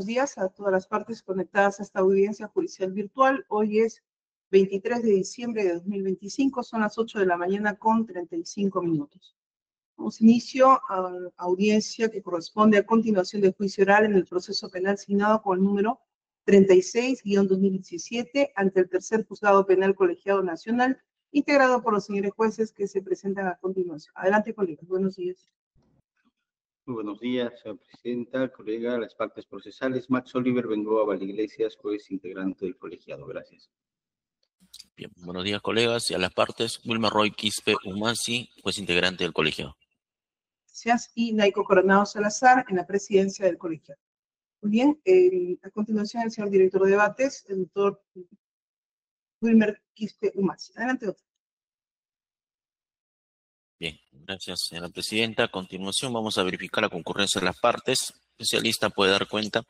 días a todas las partes conectadas a esta audiencia judicial virtual. Hoy es 23 de diciembre de 2025, son las 8 de la mañana con 35 minutos. Damos inicio a la audiencia que corresponde a continuación del juicio oral en el proceso penal signado con el número 36-2017 ante el tercer juzgado penal colegiado nacional, integrado por los señores jueces que se presentan a continuación. Adelante, colegas. Buenos días. Muy buenos días, señora presidenta, colega, las partes procesales. Max Oliver Bengoa Valiglesias, juez integrante del colegiado. Gracias. Bien, buenos días, colegas, y a las partes. Wilmer Roy Quispe Humasi, juez integrante del colegiado. Gracias. Y Naico Coronado Salazar, en la presidencia del colegiado. Muy bien, a continuación el señor director de debates, el doctor Wilmer Quispe Humasi. Adelante, doctor. Bien, gracias, señora presidenta. A continuación vamos a verificar la concurrencia de las partes. Especialista puede dar cuenta.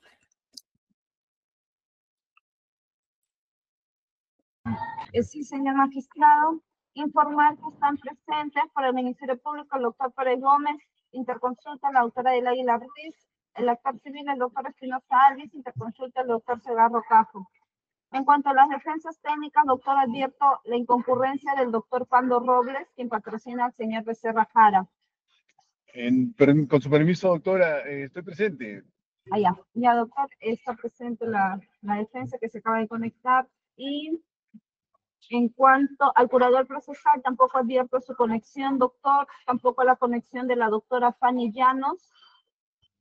Sí, señor magistrado. Informar que están presentes por el Ministerio Público el doctor Pérez Gómez, interconsulta la autora del Águila Ruiz, el actor civil el doctor Espinosa Alvis, interconsulta el doctor Segarro Cajo. En cuanto a las defensas técnicas, doctor, advierto la inconcurrencia del doctor Pando Robles, quien patrocina al señor Becerra Jara. Con su permiso, doctora, estoy presente. Ya, doctor, está presente la defensa que se acaba de conectar. Y en cuanto al curador procesal, tampoco advierto su conexión, doctor, tampoco la conexión de la doctora Fanny Llanos,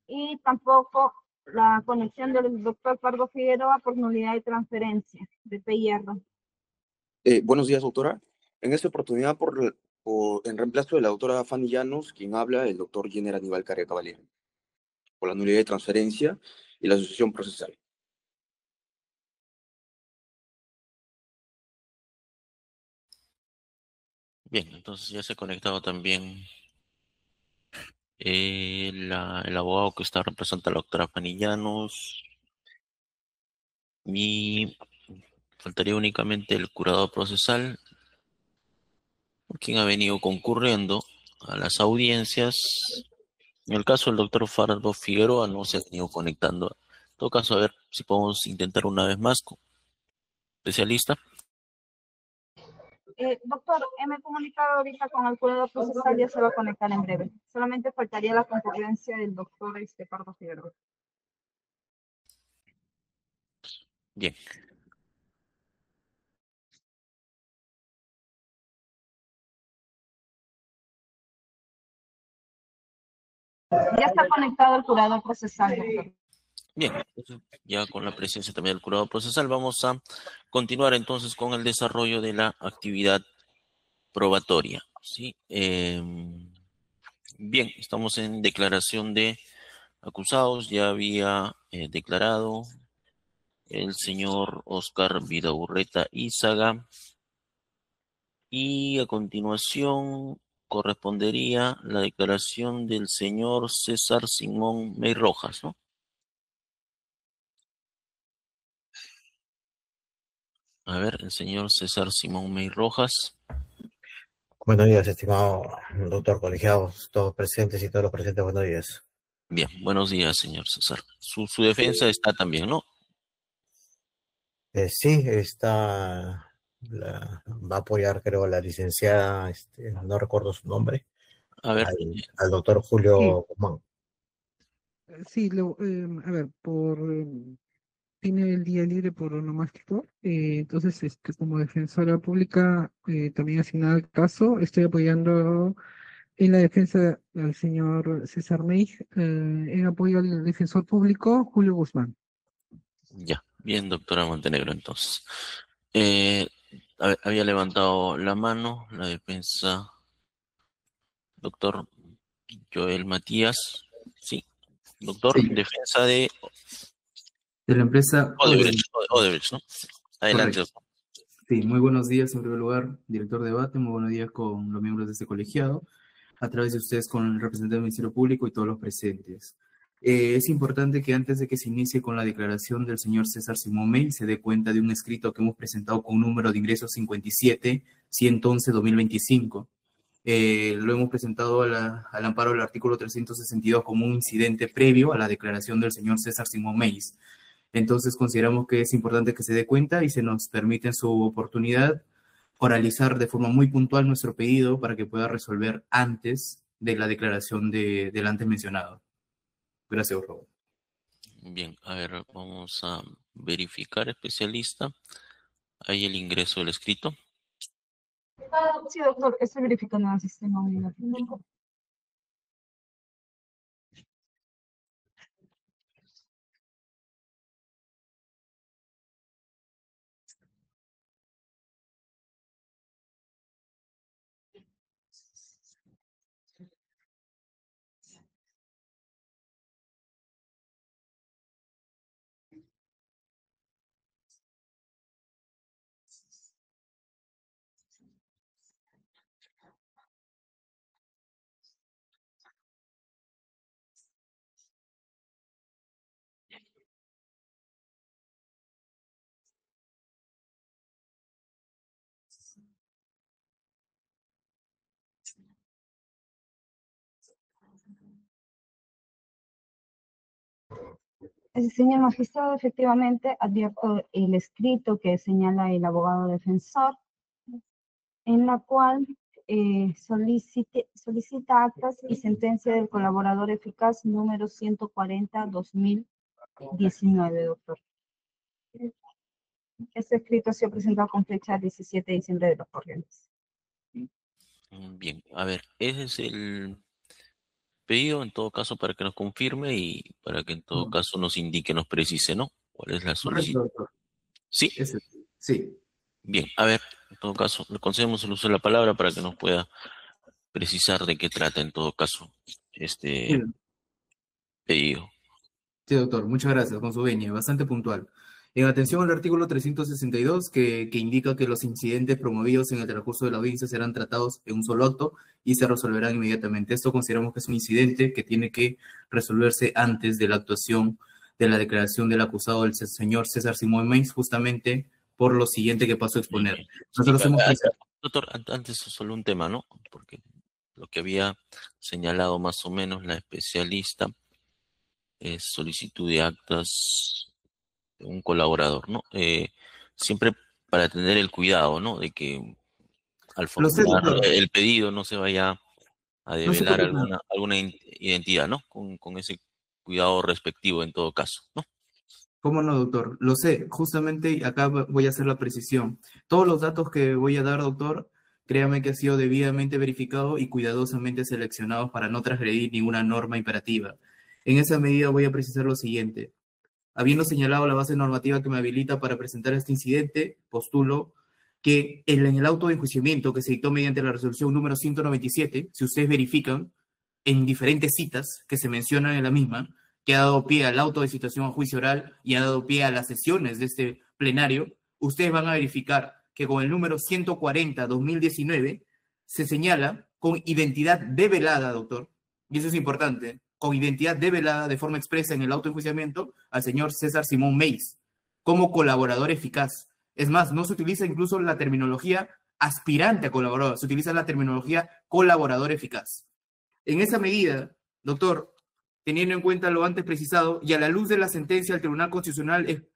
y tampoco la conexión del doctor Pardo Figueroa por nulidad de transferencia de P-Hierro. Buenos días, doctora. En esta oportunidad, en reemplazo de la doctora Fanny Llanos, quien habla, el doctor Jenner Aníbal Carrera Caballero, por la nulidad de transferencia y la asociación procesal. Bien, entonces ya se ha conectado también el abogado que está representando a la doctora Fanny Llanos. Y faltaría únicamente el curador procesal, quien ha venido concurriendo a las audiencias. En el caso del doctor Fardo Figueroa no se ha venido conectando. En todo caso, a ver si podemos intentar una vez más con especialista. Doctor, me he comunicado ahorita con el curador procesal, ya se va a conectar en breve. Solamente faltaría la concurrencia del doctor Pardo Figueroa. Bien. Ya está conectado el curador procesal, doctor. Bien, ya con la presencia también del curador procesal, vamos a continuar entonces con el desarrollo de la actividad probatoria. ¿Sí? Bien, estamos en declaración de acusados. Ya había declarado el señor Oscar Vidaurreta Izaga, y a continuación correspondería la declaración del señor César Simón Mey Rojas, ¿no? A ver, el señor César Simón Mey Rojas. Buenos días, estimado doctor colegiado, todos presentes y todos los presentes, buenos días. Bien, buenos días, señor César. Su defensa está también, ¿no? Sí, va a apoyar, creo, la licenciada, no recuerdo su nombre, A ver. al doctor Julio Guzmán. Sí, a ver, tiene el día libre por onomástico, entonces como defensora pública también asignada al caso, estoy apoyando en la defensa al señor César Mey, en apoyo al defensor público Julio Guzmán. Ya, bien, doctora Montenegro, entonces. Había levantado la mano la defensa, doctor Joel Matías. Sí, doctor, sí. Defensa de la empresa Odebrecht, ¿no? Adelante, doctor. Sí, muy buenos días en primer lugar, director de debate, muy buenos días con los miembros de este colegiado, a través de ustedes con el representante del Ministerio Público y todos los presentes. Es importante que antes de que se inicie con la declaración del señor César Simón Mey, se dé cuenta de un escrito que hemos presentado con número de ingresos 57-111-2025. Lo hemos presentado al amparo del artículo 362 como un incidente previo a la declaración del señor César Simón Meis. Entonces consideramos que es importante que se dé cuenta y se nos permite en su oportunidad oralizar de forma muy puntual nuestro pedido para que pueda resolver antes de la declaración del antes mencionado. Gracias, por favor. Bien, a ver, vamos a verificar, especialista. Hay el ingreso del escrito. Sí, doctor, estoy verificando el sistema técnico. Señor magistrado, efectivamente advierto el escrito que señala el abogado defensor, en la cual solicita actas y sentencia del colaborador eficaz número 140/2019, doctor. Este escrito ha sido presentado con fecha 17 de diciembre de los corrientes. Bien, a ver, ese es el pedido en todo caso para que nos confirme y para que en todo caso nos indique, nos precise, ¿no? ¿Cuál es la solicitud? Correcto, doctor. ¿Sí? Sí. Bien, a ver, en todo caso, le concedemos el uso de la palabra para que nos pueda precisar de qué trata en todo caso este pedido. Sí, doctor, muchas gracias, con su venia, bastante puntual. En atención al artículo 362, que indica que los incidentes promovidos en el transcurso de la audiencia serán tratados en un solo acto y se resolverán inmediatamente. Esto consideramos que es un incidente que tiene que resolverse antes de la actuación de la declaración del acusado, el señor César Simón Meis, justamente por lo siguiente que paso a exponer. Nosotros hemos presentado... Doctor, antes solo un tema, ¿no? Porque lo que había señalado más o menos la especialista es solicitud de actas de un colaborador, ¿no? Siempre para tener el cuidado, ¿no? De que al formular el pedido no se vaya a develar alguna identidad, ¿no? Con ese cuidado respectivo en todo caso, ¿no? ¿Cómo no, doctor? Lo sé, justamente acá voy a hacer la precisión. Todos los datos que voy a dar, doctor, créame que ha sido debidamente verificado y cuidadosamente seleccionados para no transgredir ninguna norma imperativa. En esa medida voy a precisar lo siguiente. Habiendo señalado la base normativa que me habilita para presentar este incidente, postulo que en el auto de enjuiciamiento que se dictó mediante la resolución número 197, si ustedes verifican en diferentes citas que se mencionan en la misma, que ha dado pie al auto de citación a juicio oral y ha dado pie a las sesiones de este plenario, ustedes van a verificar que con el número 140/2019 se señala con identidad develada, doctor, y eso es importante, con identidad develada de forma expresa en el auto de enjuiciamiento al señor César Simón Meis como colaborador eficaz. Es más, no se utiliza incluso la terminología aspirante a colaborador, se utiliza la terminología colaborador eficaz. En esa medida, doctor, teniendo en cuenta lo antes precisado y a la luz de la sentencia del Tribunal Constitucional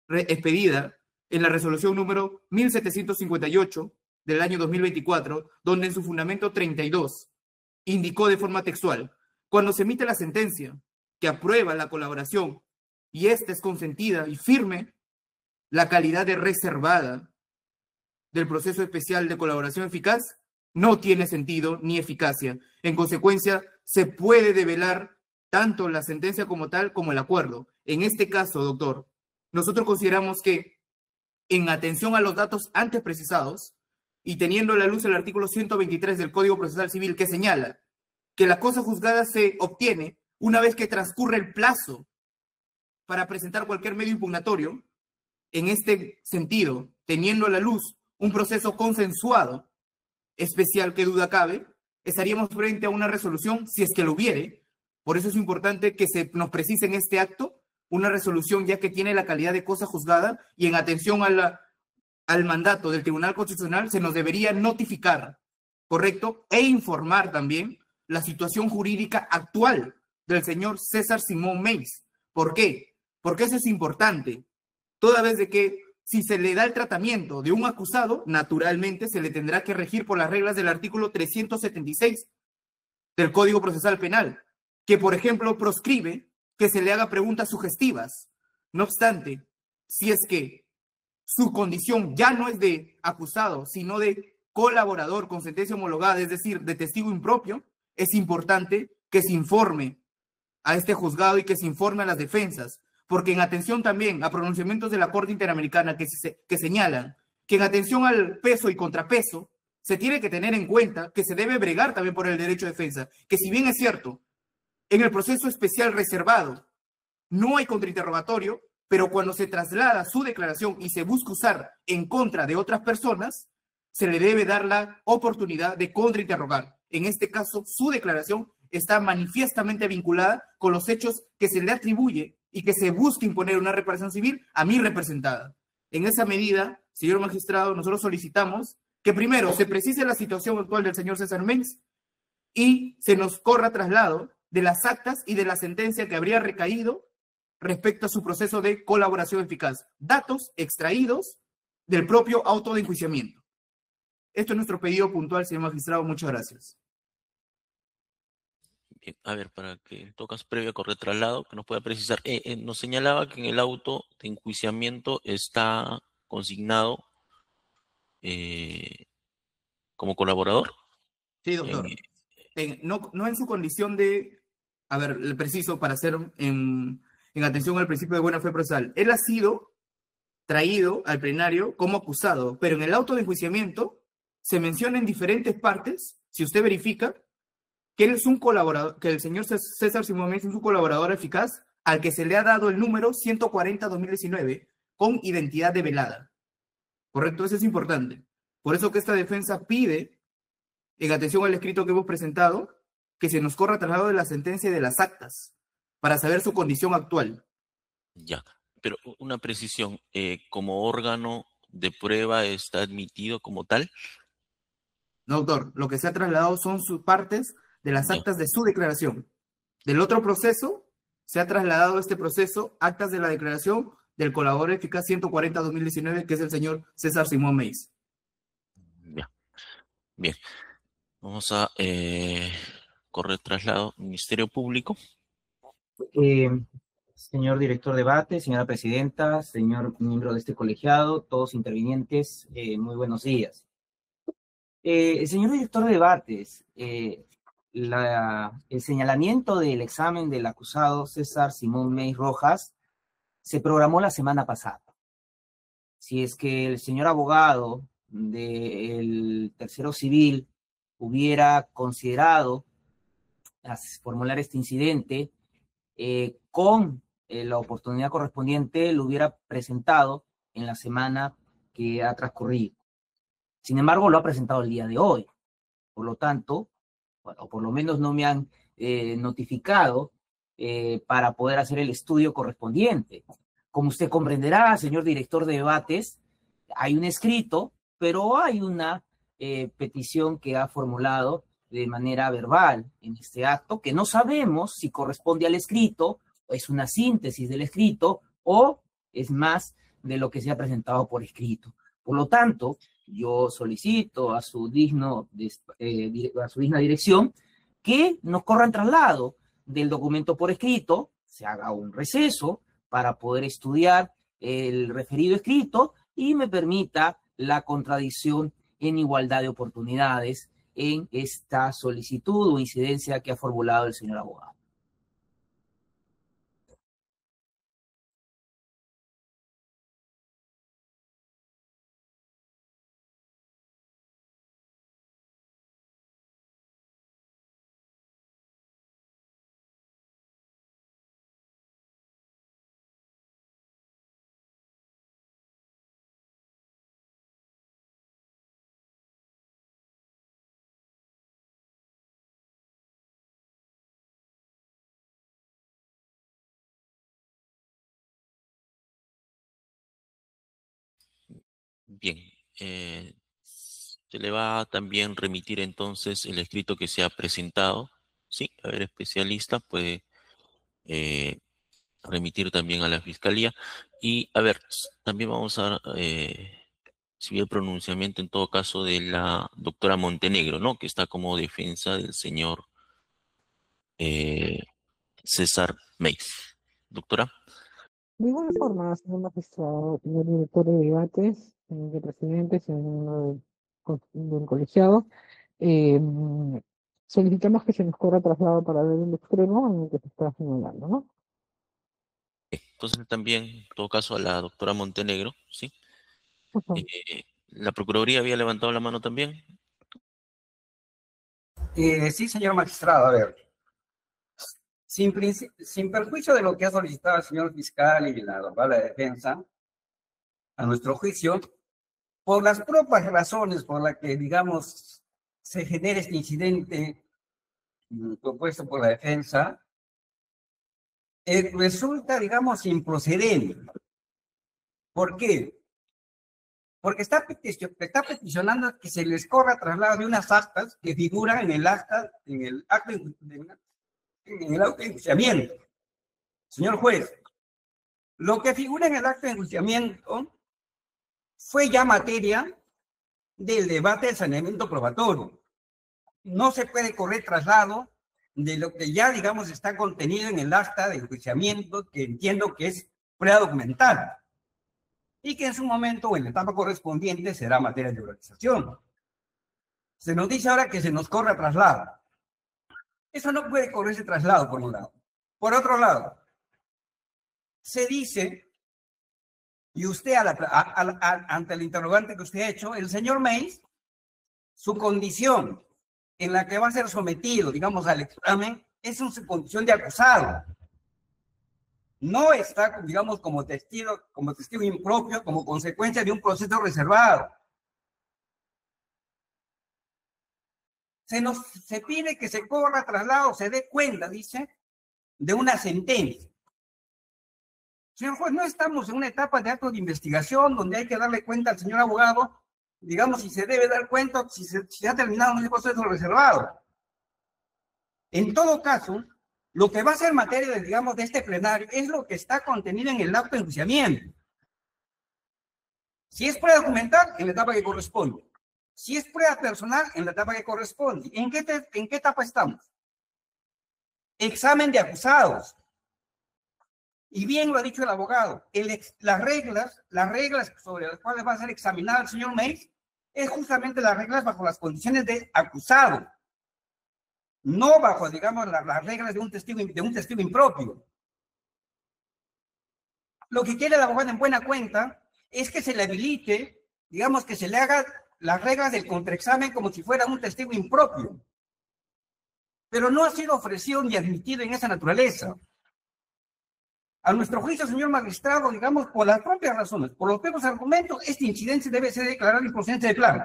expedida en la resolución número 1758 del año 2024, donde en su fundamento 32 indicó de forma textual: cuando se emite la sentencia que aprueba la colaboración y esta es consentida y firme, la calidad de reservada del proceso especial de colaboración eficaz no tiene sentido ni eficacia. En consecuencia, se puede develar tanto la sentencia como tal como el acuerdo. En este caso, doctor, nosotros consideramos que en atención a los datos antes precisados y teniendo a la luz el artículo 123 del Código Procesal Civil que señala que la cosa juzgada se obtiene una vez que transcurre el plazo para presentar cualquier medio impugnatorio, en este sentido, teniendo a la luz un proceso consensuado, especial que duda cabe, estaríamos frente a una resolución, si es que lo hubiere. Por eso es importante que se nos precise en este acto una resolución ya que tiene la calidad de cosa juzgada y en atención al mandato del Tribunal Constitucional se nos debería notificar ¿correcto? E informar también la situación jurídica actual del señor César Simón Meis. ¿Por qué? Porque eso es importante. Toda vez de que si se le da el tratamiento de un acusado, naturalmente se le tendrá que regir por las reglas del artículo 376 del Código Procesal Penal, que por ejemplo proscribe que se le haga preguntas sugestivas. No obstante, si es que su condición ya no es de acusado, sino de colaborador con sentencia homologada, es decir, de testigo impropio, es importante que se informe a este juzgado y que se informe a las defensas, porque en atención también a pronunciamientos de la Corte Interamericana que señalan que en atención al peso y contrapeso, se tiene que tener en cuenta que se debe bregar también por el derecho de defensa, que si bien es cierto, en el proceso especial reservado no hay contrainterrogatorio, pero cuando se traslada su declaración y se busca usar en contra de otras personas, se le debe dar la oportunidad de contrainterrogar. En este caso, su declaración está manifiestamente vinculada con los hechos que se le atribuye y que se busca imponer una reparación civil a mi representada. En esa medida, señor magistrado, nosotros solicitamos que primero se precise la situación actual del señor César Meis y se nos corra traslado de las actas y de la sentencia que habría recaído respecto a su proceso de colaboración eficaz. Datos extraídos del propio auto de enjuiciamiento. Esto es nuestro pedido puntual, señor magistrado. Muchas gracias. Bien, a ver, para que tocas previo a correr traslado, que nos pueda precisar. Nos señalaba que en el auto de enjuiciamiento está consignado como colaborador. Sí, doctor. No en su condición de, a ver, le preciso para hacer en atención al principio de buena fe procesal. Él ha sido traído al plenario como acusado, pero en el auto de enjuiciamiento se menciona en diferentes partes, si usted verifica, que él es un colaborador, que el señor César Simón Meis es un colaborador eficaz al que se le ha dado el número 140-2019 con identidad develada. ¿Correcto? Eso es importante. Por eso que esta defensa pide, en atención al escrito que hemos presentado, que se nos corra traslado de la sentencia y de las actas para saber su condición actual. Ya, pero una precisión, ¿como órgano de prueba está admitido como tal? No, doctor, lo que se ha trasladado son sus partes de las Ya. actas de su declaración. Del otro proceso, se ha trasladado este proceso, actas de la declaración del colaborador eficaz 140-2019, que es el señor César Simón Meis. Ya. Bien, vamos a correr traslado, Ministerio Público. Señor director de debate, señora presidenta, señor miembro de este colegiado, todos intervinientes, muy buenos días. Señor director de debates, el señalamiento del examen del acusado César Simón Meis Rojas se programó la semana pasada. Si es que el señor abogado del tercero civil hubiera considerado formular este incidente, con la oportunidad correspondiente lo hubiera presentado en la semana que ha transcurrido. Sin embargo, lo ha presentado el día de hoy. Por lo tanto, bueno, o por lo menos no me han notificado para poder hacer el estudio correspondiente. Como usted comprenderá, señor director de debates, hay un escrito, pero hay una petición que ha formulado de manera verbal en este acto, que no sabemos si corresponde al escrito, o es una síntesis del escrito, o es más de lo que se ha presentado por escrito. Por lo tanto, yo solicito a su digna dirección que nos corran traslado del documento por escrito, se haga un receso para poder estudiar el referido escrito y me permita la contradicción en igualdad de oportunidades en esta solicitud o incidencia que ha formulado el señor abogado. Bien, Se le va a también remitir entonces el escrito que se ha presentado. Sí, a ver, especialista puede remitir también a la Fiscalía. Y, a ver, también vamos a recibir el pronunciamiento en todo caso de la doctora Montenegro, ¿no? Que está como defensa del señor César Meis. Doctora. De igual forma, señor magistrado, señor director de debates, señor presidente, señor del colegiado, eh, solicitamos que se nos corra traslado para ver el extremo en el que se está señalando, ¿no? Entonces también, en todo caso, a la doctora Montenegro, ¿sí? Ajá. ¿La Procuraduría había levantado la mano también? Sí, señor magistrado, a ver. Sin perjuicio de lo que ha solicitado el señor fiscal y la abogada de defensa, a nuestro juicio, por las propias razones por las que, digamos, se genera este incidente propuesto por la defensa, resulta, digamos, improcedente. ¿Por qué? Porque está peticionando que se les corra traslado de unas actas que figuran en el acta, en el acto de enjuiciamiento. Señor juez, lo que figura en el acto de enjuiciamiento fue ya materia del debate del saneamiento probatorio. No se puede correr traslado de lo que ya, digamos, está contenido en el acta de enjuiciamiento, que entiendo que es prueba documental, y que en su momento o en la etapa correspondiente será materia de organización. Se nos dice ahora que se nos corra traslado. Eso no puede correrse traslado, por un lado. Por otro lado, se dice, y usted ante el interrogante que usted ha hecho, el señor Meis, su condición en la que va a ser sometido, digamos, al examen, es en su condición de acusado. No está, digamos, como testigo impropio, como consecuencia de un proceso reservado. Se pide que se corra traslado, se dé cuenta, dice, de una sentencia. Señor juez, no estamos en una etapa de acto de investigación donde hay que darle cuenta al señor abogado, digamos, si se debe dar cuenta, si se ha terminado un proceso reservado. En todo caso, lo que va a ser materia, digamos, de este plenario es lo que está contenido en el acto de enjuiciamiento. Si es prueba documental, en la etapa que corresponde. Si es prueba personal, en la etapa que corresponde. ¿En qué etapa estamos? Examen de acusados. Y bien lo ha dicho el abogado, las reglas sobre las cuales va a ser examinado el señor Meis es justamente las reglas bajo las condiciones de acusado, no bajo, digamos, las reglas de un testigo impropio. Lo que quiere el abogado en buena cuenta es que se le habilite, digamos, que se le haga las reglas del contraexamen como si fuera un testigo impropio. Pero no ha sido ofrecido ni admitido en esa naturaleza. A nuestro juicio, señor magistrado, digamos, por las propias razones, por los propios argumentos, este incidente debe ser declarado improcedente de plano.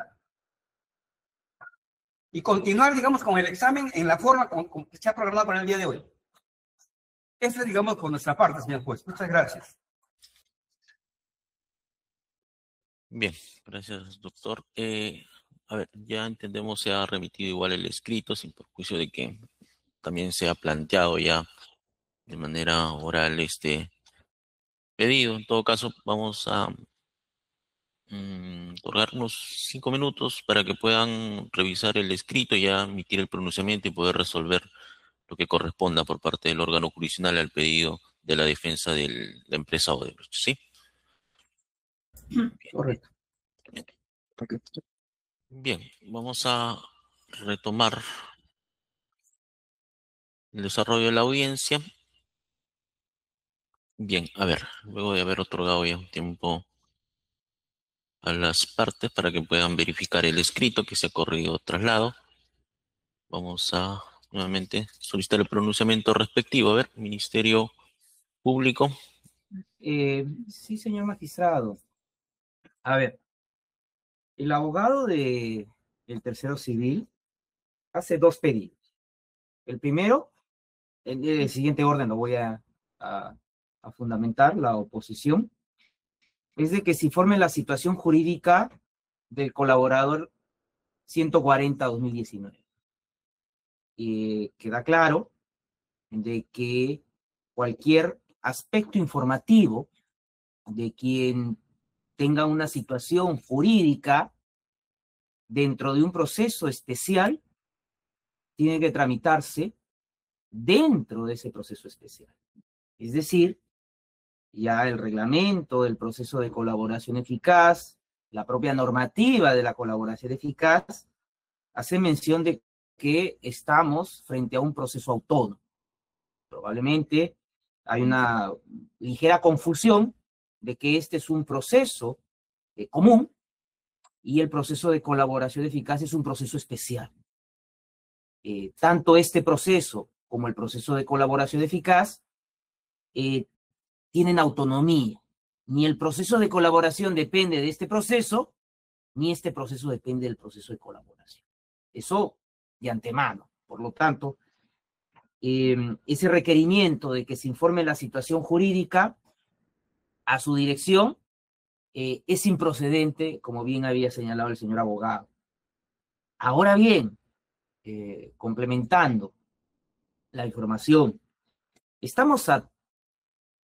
Y continuar, digamos, con el examen en la forma como se ha programado para el día de hoy. Eso es, digamos, por nuestra parte, señor juez. Muchas gracias. Bien, gracias, doctor. A ver, ya entendemos, se ha remitido igual el escrito, sin perjuicio de que también se ha planteado ya de manera oral este pedido. En todo caso, vamos a otorgar unos 5 minutos para que puedan revisar el escrito y ya emitir el pronunciamiento y poder resolver lo que corresponda por parte del órgano jurisdiccional al pedido de la defensa de la empresa Odebrecht, ¿sí? Correcto. Bien, vamos a retomar el desarrollo de la audiencia. Bien, a ver, luego de haber otorgado ya un tiempo a las partes para que puedan verificar el escrito que se ha corrido traslado, vamos a nuevamente solicitar el pronunciamiento respectivo. A ver, Ministerio Público. Sí, señor magistrado. A ver, el abogado del tercero civil hace 2 pedidos. El primero, en el siguiente orden lo voy a fundamentar, la oposición, es de que se informe la situación jurídica del colaborador 140-2019. Queda claro de que cualquier aspecto informativo de quien tenga una situación jurídica dentro de un proceso especial tiene que tramitarse dentro de ese proceso especial. Es decir, ya el reglamento del proceso de colaboración eficaz, la propia normativa de la colaboración eficaz, hace mención de que estamos frente a un proceso autónomo. Probablemente hay una ligera confusión de que este es un proceso común y el proceso de colaboración eficaz es un proceso especial. Tanto este proceso como el proceso de colaboración eficaz tienen autonomía. Ni el proceso de colaboración depende de este proceso, ni este proceso depende del proceso de colaboración. Eso de antemano. Por lo tanto, ese requerimiento de que se informe la situación jurídica a su dirección es improcedente, como bien había señalado el señor abogado. Ahora bien, complementando la información, estamos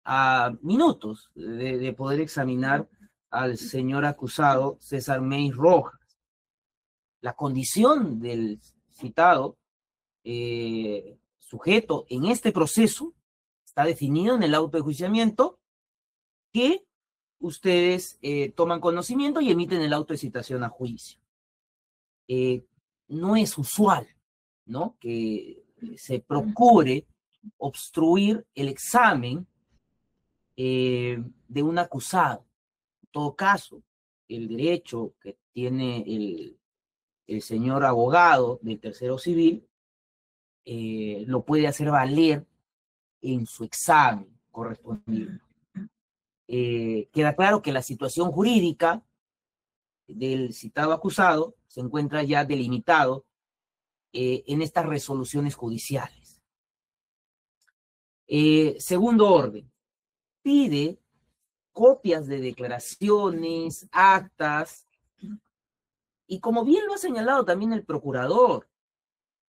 a minutos de poder examinar al señor acusado César Mey Rojas. La condición del citado sujeto en este proceso está definido en el auto de enjuiciamiento que ustedes toman conocimiento y emiten el auto de citación a juicio. No es usual, ¿no?, que se procure obstruir el examen de un acusado. En todo caso, el derecho que tiene el señor abogado del tercero civil lo puede hacer valer en su examen correspondiente. Queda claro que la situación jurídica del citado acusado se encuentra ya delimitado en estas resoluciones judiciales. Segundo orden, pide copias de declaraciones, actas, y como bien lo ha señalado también el procurador,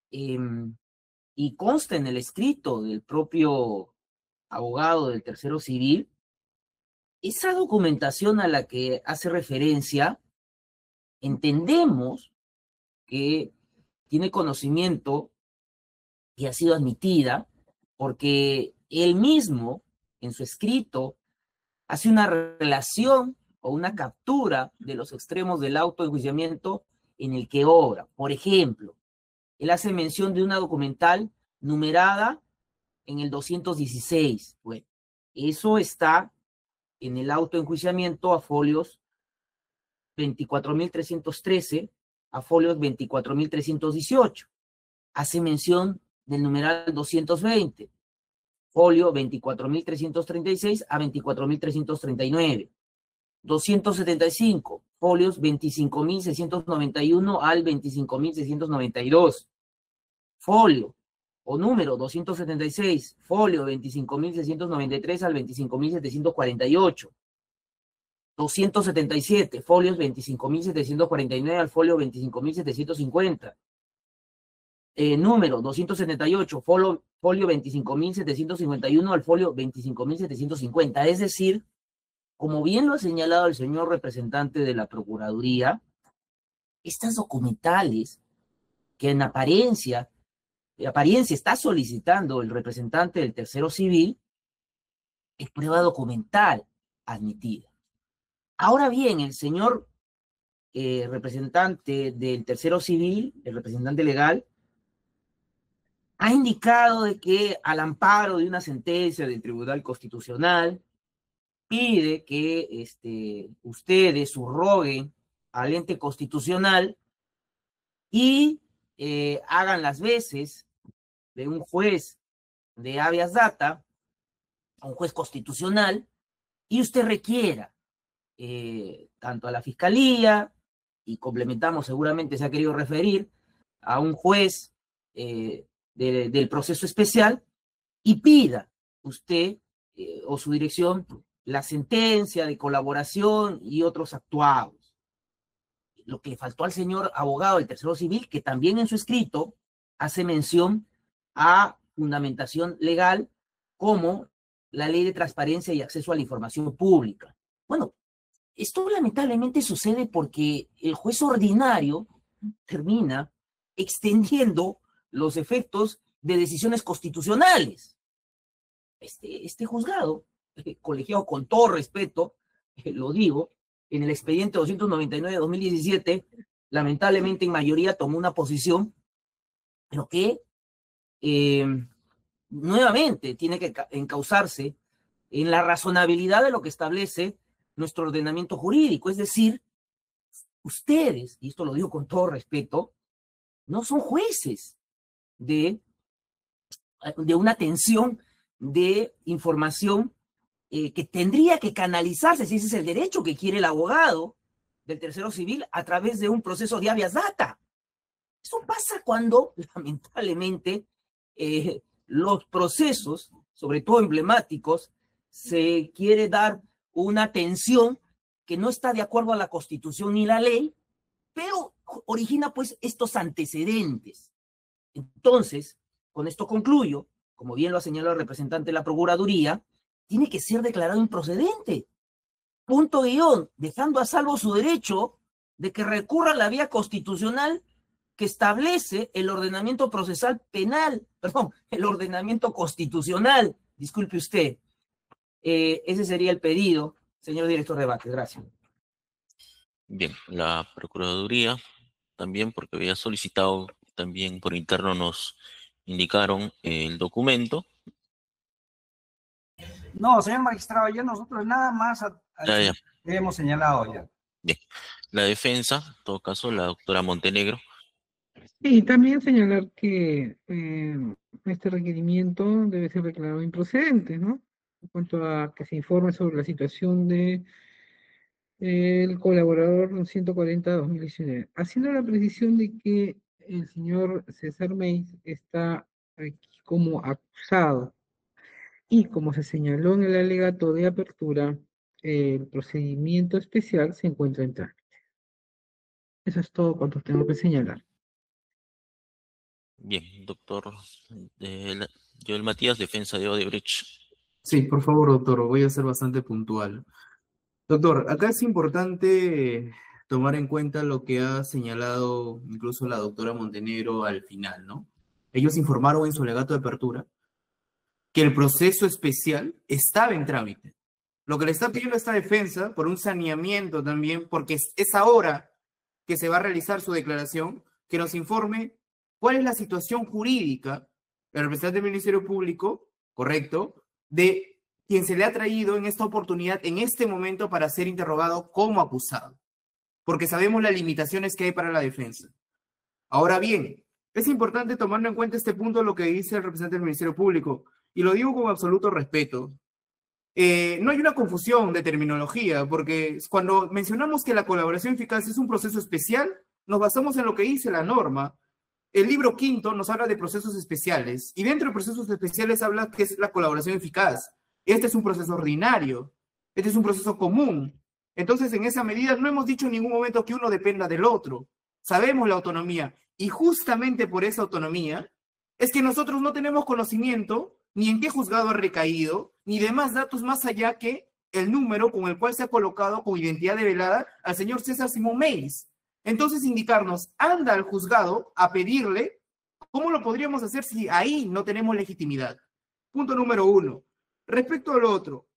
y consta en el escrito del propio abogado del tercero civil, esa documentación a la que hace referencia, entendemos que tiene conocimiento y ha sido admitida porque él mismo, en su escrito, hace una relación o una captura de los extremos del auto de enjuiciamiento en el que obra. Por ejemplo, él hace mención de una documental numerada en el 216. Bueno, eso está en el auto de enjuiciamiento a folios 24.313 a folios 24.318. Hace mención del numeral 220, folio 24.336 a 24.339. 275, folios 25.691 al 25.692. Folio o número 276, folio 25.693 al 25.748. 277, folios 25.749 al folio 25.750. Número 278, folio 25.751 al folio 25.750. Es decir, como bien lo ha señalado el señor representante de la Procuraduría, estas documentales que en apariencia está solicitando el representante del tercero civil es prueba documental admitida. Ahora bien, el señor representante del tercero civil, el representante legal, ha indicado de que al amparo de una sentencia del Tribunal Constitucional pide que ustedes subroguen al ente constitucional y hagan las veces de un juez de habeas data, a un juez constitucional, y usted requiera tanto a la Fiscalía, y complementamos, seguramente se ha querido referir, a un juez del proceso especial, y pida usted o su dirección la sentencia de colaboración y otros actuados. lo que le faltó al señor abogado del tercero civil, que también en su escrito hace mención a fundamentación legal como la ley de transparencia y acceso a la información pública. Bueno, esto lamentablemente sucede porque el juez ordinario termina extendiendo los efectos de decisiones constitucionales. Este juzgado, colegiado con todo respeto, lo digo, en el expediente 299 de 2017, lamentablemente en mayoría tomó una posición, pero que nuevamente tiene que encauzarse en la razonabilidad de lo que establece nuestro ordenamiento jurídico. Es decir, ustedes, y esto lo digo con todo respeto, no son jueces de una atención de información que tendría que canalizarse, si ese es el derecho que quiere el abogado del tercero civil, a través de un proceso de habeas data. Eso pasa cuando, lamentablemente, los procesos, sobre todo emblemáticos, se quiere dar una atención que no está de acuerdo a la Constitución ni la ley, pero origina pues estos antecedentes. Entonces, con esto concluyo, como bien lo ha señalado el representante de la Procuraduría, tiene que ser declarado improcedente. Punto guión, dejando a salvo su derecho de que recurra a la vía constitucional que establece el ordenamiento procesal penal, perdón, el ordenamiento constitucional, disculpe usted. Ese sería el pedido, señor director de debate. Gracias. Bien, la Procuraduría también, porque había solicitado, también por interno nos indicaron el documento. No, señor magistrado, ya nosotros nada más Ya. hemos señalado ya. Bien, la defensa, en todo caso, la doctora Montenegro. Y también señalar que este requerimiento debe ser declarado improcedente, ¿no? En cuanto a que se informe sobre la situación de el colaborador 140-2019, haciendo la precisión de que el señor César Meis está aquí como acusado y como se señaló en el alegato de apertura, el procedimiento especial se encuentra en trámite. Eso es todo cuanto tengo que señalar. Bien, doctor Joel Matías, defensa de Odebrecht. Sí, por favor, doctor, voy a ser bastante puntual. Doctor, acá es importante tomar en cuenta lo que ha señalado incluso la doctora Montenegro al final, ¿no? Ellos informaron en su alegato de apertura que el proceso especial estaba en trámite. Lo que le está pidiendo a esta defensa, por un saneamiento también, porque es ahora que se va a realizar su declaración, que nos informe cuál es la situación jurídica del representante del Ministerio Público, correcto, de quien se le ha traído en esta oportunidad, en este momento, para ser interrogado como acusado. Porque sabemos las limitaciones que hay para la defensa. Ahora bien, es importante tomando en cuenta este punto lo que dice el representante del Ministerio Público, y lo digo con absoluto respeto. No hay una confusión de terminología, porque cuando mencionamos que la colaboración eficaz es un proceso especial, nos basamos en lo que dice la norma. El libro quinto nos habla de procesos especiales, y dentro de procesos especiales habla que es la colaboración eficaz. Este es un proceso ordinario, este es un proceso común. Entonces, en esa medida, no hemos dicho en ningún momento que uno dependa del otro. Sabemos la autonomía, y justamente por esa autonomía es que nosotros no tenemos conocimiento ni en qué juzgado ha recaído, ni demás datos más allá que el número con el cual se ha colocado con identidad develada al señor César Simón Meis. Entonces, indicarnos, anda al juzgado a pedirle, ¿cómo lo podríamos hacer si ahí no tenemos legitimidad? Punto número 1. Respecto a lo otro,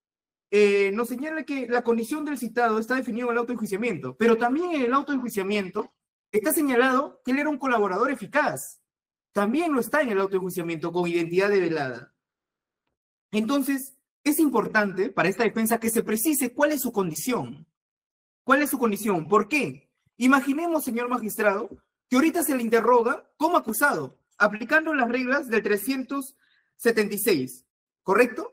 nos señala que la condición del citado está definida en el auto de enjuiciamiento, pero también en el auto de enjuiciamiento está señalado que él era un colaborador eficaz. También lo está en el auto de enjuiciamiento con identidad develada. Entonces, es importante para esta defensa que se precise cuál es su condición. ¿Cuál es su condición? ¿Por qué? Imaginemos, señor magistrado, que ahorita se le interroga como acusado, aplicando las reglas del 376, ¿correcto?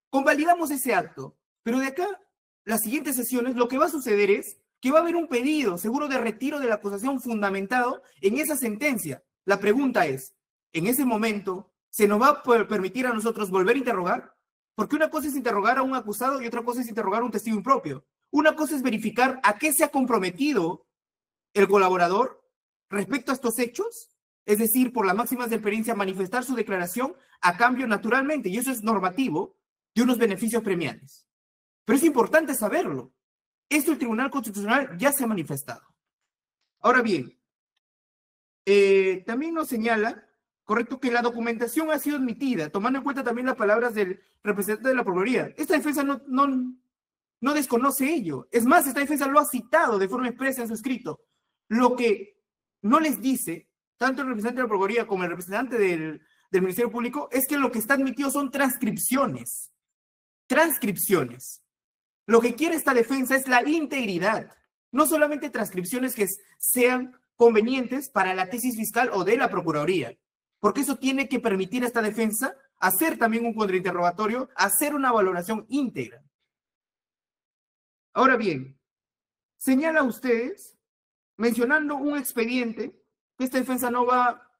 Convalidamos ese acto, pero de acá, las siguientes sesiones, lo que va a suceder es que va a haber un pedido seguro de retiro de la acusación fundamentado en esa sentencia. La pregunta es, ¿en ese momento se nos va a permitir a nosotros volver a interrogar? Porque una cosa es interrogar a un acusado y otra cosa es interrogar a un testigo impropio. Una cosa es verificar a qué se ha comprometido el colaborador respecto a estos hechos, es decir, por las máximas de experiencia, manifestar su declaración a cambio naturalmente, y eso es normativo, de unos beneficios premiales. Pero es importante saberlo. Esto el Tribunal Constitucional ya se ha manifestado. Ahora bien, también nos señala, correcto, que la documentación ha sido admitida, tomando en cuenta también las palabras del representante de la Procuraduría. Esta defensa no desconoce ello. Es más, esta defensa lo ha citado de forma expresa en su escrito. Lo que no les dice, tanto el representante de la Procuraduría como el representante del Ministerio Público, es que lo que está admitido son transcripciones. Transcripciones. Lo que quiere esta defensa es la integridad. No solamente transcripciones que sean convenientes para la tesis fiscal o de la Procuraduría, porque eso tiene que permitir a esta defensa hacer también un contrainterrogatorio, hacer una valoración íntegra. Ahora bien, señala a ustedes, mencionando un expediente, que esta defensa no va a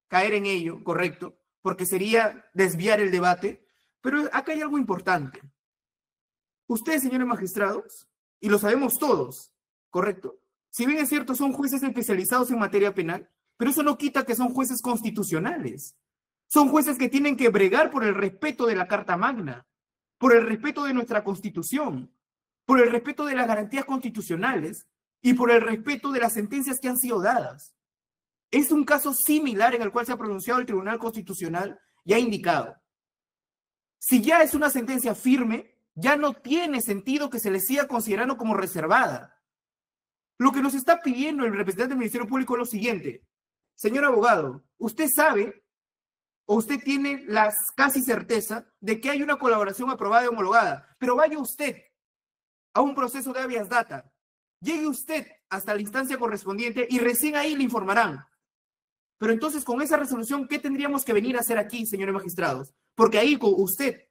caer en ello, correcto, porque sería desviar el debate, pero acá hay algo importante. Ustedes, señores magistrados, y lo sabemos todos, correcto, si bien es cierto, son jueces especializados en materia penal, pero eso no quita que son jueces constitucionales. Son jueces que tienen que bregar por el respeto de la Carta Magna, por el respeto de nuestra Constitución, por el respeto de las garantías constitucionales y por el respeto de las sentencias que han sido dadas. Es un caso similar en el cual se ha pronunciado el Tribunal Constitucional y ha indicado. Si ya es una sentencia firme, ya no tiene sentido que se le siga considerando como reservada. Lo que nos está pidiendo el representante del Ministerio Público es lo siguiente. Señor abogado, usted sabe o usted tiene la casi certeza de que hay una colaboración aprobada y homologada, pero vaya usted a un proceso de habeas data, llegue usted hasta la instancia correspondiente y recién ahí le informarán. Pero entonces, con esa resolución, ¿qué tendríamos que venir a hacer aquí, señores magistrados? Porque ahí con usted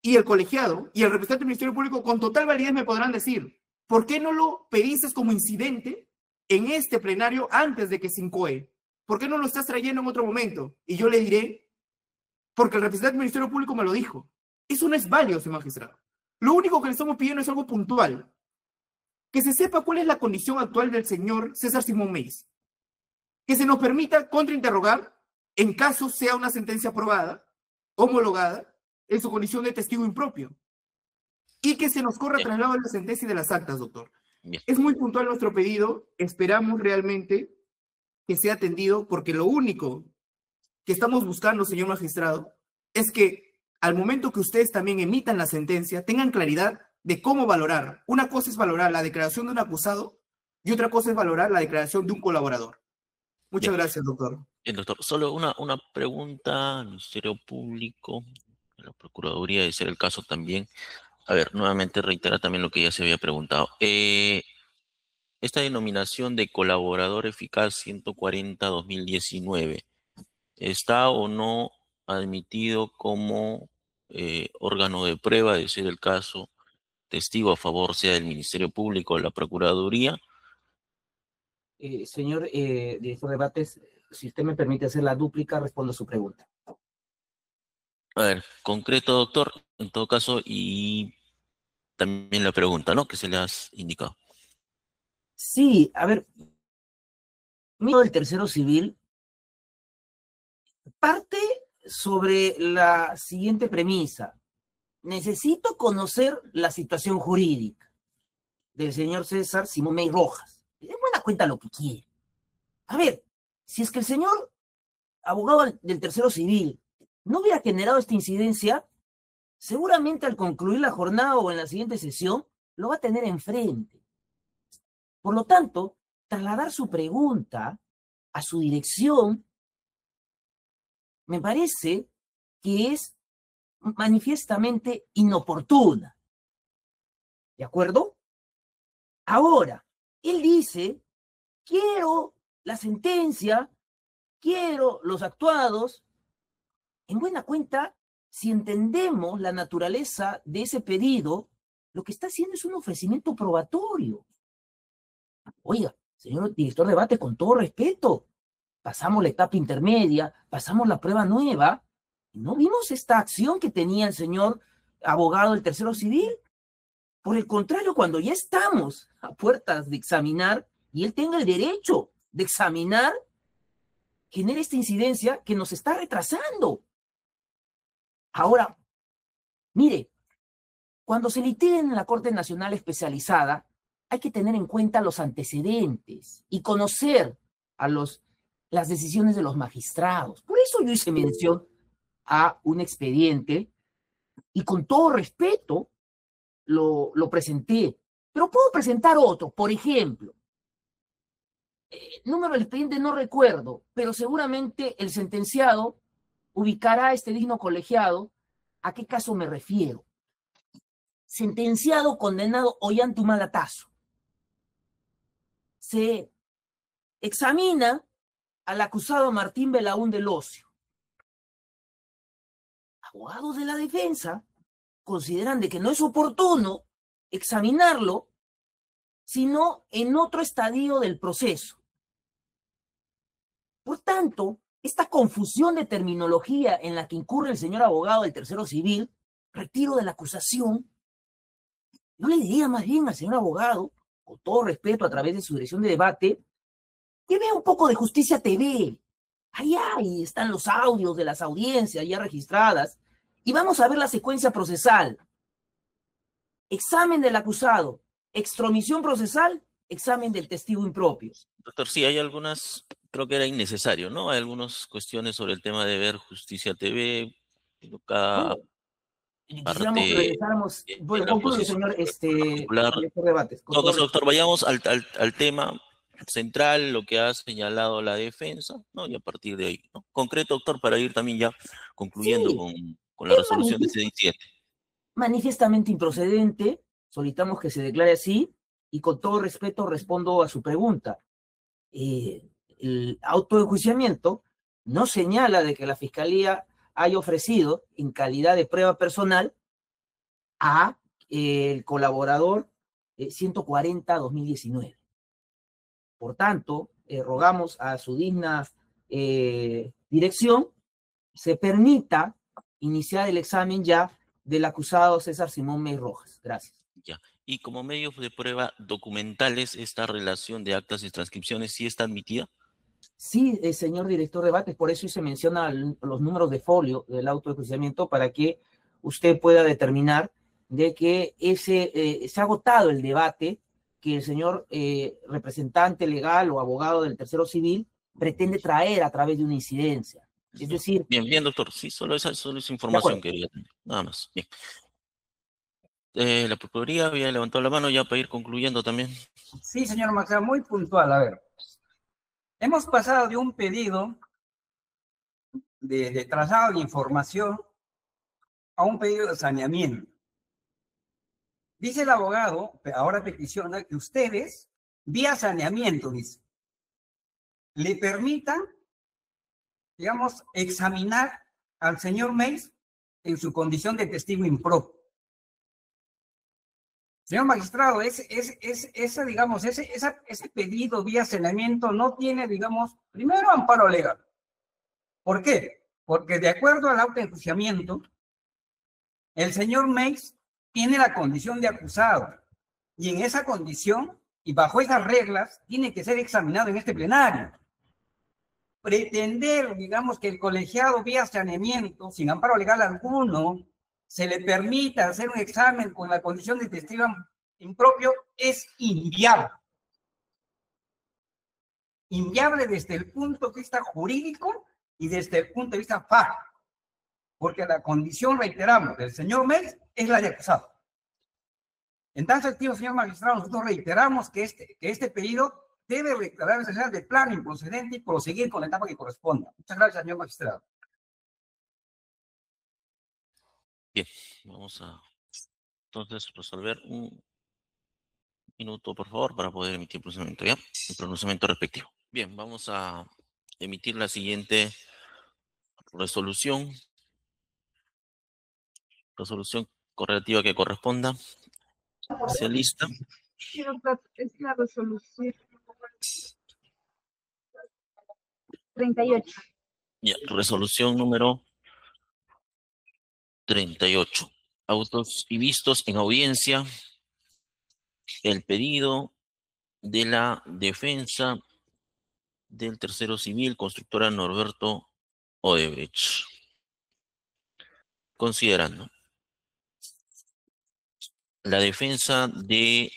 y el colegiado y el representante del Ministerio Público con total validez me podrán decir, ¿por qué no lo pediste como incidente en este plenario antes de que se incoe? ¿Por qué no lo estás trayendo en otro momento? Y yo le diré, porque el representante del Ministerio Público me lo dijo. Eso no es válido, señor magistrado. Lo único que le estamos pidiendo es algo puntual. Que se sepa cuál es la condición actual del señor César Simón Meis. Que se nos permita contrainterrogar en caso sea una sentencia aprobada, homologada, en su condición de testigo impropio. Y que se nos corra traslado de la sentencia y de las actas, doctor. Bien. Es muy puntual nuestro pedido. Esperamos realmente que sea atendido, porque lo único que estamos buscando, señor magistrado, es que al momento que ustedes también emitan la sentencia, tengan claridad de cómo valorar. Una cosa es valorar la declaración de un acusado y otra cosa es valorar la declaración de un colaborador. Muchas gracias, doctor. Bien, doctor. Solo una pregunta al Ministerio Público, a la Procuraduría, de ser el caso también. A ver, nuevamente reitera también lo que ya se había preguntado. Esta denominación de colaborador eficaz 140-2019, ¿está o no admitido como órgano de prueba, de ser el caso, testigo a favor sea del Ministerio Público o la Procuraduría? Señor director de debates, si usted me permite hacer la dúplica, respondo a su pregunta. A ver, concreto, doctor, en todo caso, y también la pregunta, ¿no?, que se le has indicado. Sí, a ver, miro el tercero civil parte sobre la siguiente premisa. Necesito conocer la situación jurídica del señor César Simón Meis Rojas. De buena cuenta lo que quiere. A ver, si es que el señor abogado del tercero civil no hubiera generado esta incidencia, seguramente al concluir la jornada o en la siguiente sesión, lo va a tener enfrente. Por lo tanto, trasladar su pregunta a su dirección me parece que es manifiestamente inoportuna. ¿De acuerdo? Ahora, él dice, quiero la sentencia, quiero los actuados. En buena cuenta, si entendemos la naturaleza de ese pedido, lo que está haciendo es un ofrecimiento probatorio. Oiga, señor director de debate, con todo respeto, pasamos la etapa intermedia, pasamos la prueba nueva, y no vimos esta acción que tenía el señor abogado del tercero civil. Por el contrario, cuando ya estamos a puertas de examinar y él tenga el derecho de examinar, genera esta incidencia que nos está retrasando. Ahora, mire, cuando se litiga en la Corte Nacional Especializada, hay que tener en cuenta los antecedentes y conocer a las decisiones de los magistrados. Por eso yo hice mención a un expediente y con todo respeto lo presenté. Pero puedo presentar otro, por ejemplo. Número del expediente no recuerdo, pero seguramente el sentenciado ubicará a este digno colegiado a qué caso me refiero. Sentenciado, condenado Ollantumalatazo. Se examina al acusado Martín Belaún del Ocio. Abogados de la defensa consideran de que no es oportuno examinarlo, sino en otro estadio del proceso. Por tanto, esta confusión de terminología en la que incurre el señor abogado del tercero civil, retiro de la acusación, yo le diría más bien al señor abogado, con todo respeto a través de su dirección de debate, que vea un poco de Justicia TV. Ahí están los audios de las audiencias ya registradas y vamos a ver la secuencia procesal. Examen del acusado, extromisión procesal, examen del testigo impropio. Doctor, sí, hay algunas, creo que era innecesario, ¿no? Hay algunas cuestiones sobre el tema de ver Justicia TV, cada Quisiéramos que parte regresáramos. Bueno, la concluye, posición señor particular. director de debates. Con No, todo doctor, respeto. vayamos al tema central, lo que ha señalado la defensa, ¿no? Y a partir de ahí, ¿no? Concreto, doctor, para ir también ya concluyendo con la Es resolución de C17. manifiestamente improcedente, solicitamos que se declare así, y con todo respeto respondo a su pregunta. El autoenjuiciamiento no señala de que la Fiscalía haya ofrecido, en calidad de prueba personal, a el colaborador 140-2019. Por tanto, rogamos a su digna dirección se permita iniciar el examen ya del acusado César Simón Mey Rojas. Gracias. Ya. Y como medios de prueba documentales, esta relación de actas y transcripciones sí está admitida. Sí, señor director de debates, por eso hice mención a los números de folio del autoenjuiciamiento para que usted pueda determinar de que se ha agotado el debate que el señor representante legal o abogado del tercero civil pretende traer a través de una incidencia. Es decir... Bien, doctor. Sí, solo esa información quería tener. Nada más. Bien. La Procuraduría había levantado la mano ya para ir concluyendo también. Sí, señor Maxá, muy puntual. A ver, hemos pasado de un pedido de traslado de información a un pedido de saneamiento. Dice el abogado, ahora peticiona, que ustedes, vía saneamiento, dice, le permitan, digamos, examinar al señor Meis en su condición de testigo impropio. Señor magistrado, ese pedido vía saneamiento no tiene, digamos, primero amparo legal. ¿Por qué? Porque de acuerdo al autoenjuiciamiento, el señor Meis tiene la condición de acusado y en esa condición y bajo esas reglas tiene que ser examinado en este plenario. Pretender, digamos, que el colegiado vía saneamiento, sin amparo legal alguno, se le permita hacer un examen con la condición de testigo impropio es inviable. Inviable desde el punto de vista jurídico y desde el punto de vista fáctico. Porque la condición, reiteramos, del señor Meis es la de acusado. En tal sentido, señor magistrado, nosotros reiteramos que este pedido debe declararse de plano improcedente y proseguir con la etapa que corresponda. Muchas gracias, señor magistrado. Bien, vamos a entonces resolver un minuto, por favor, para poder emitir el pronunciamiento, ¿ya? El pronunciamiento respectivo. Bien, vamos a emitir la siguiente resolución. Resolución correlativa que corresponda. Especialista. Sí, doctor, es la resolución 38. Ya, resolución número 38. Autos y vistos en audiencia. El pedido de la defensa del tercero civil, constructora Norberto Odebrecht. Considerando la defensa de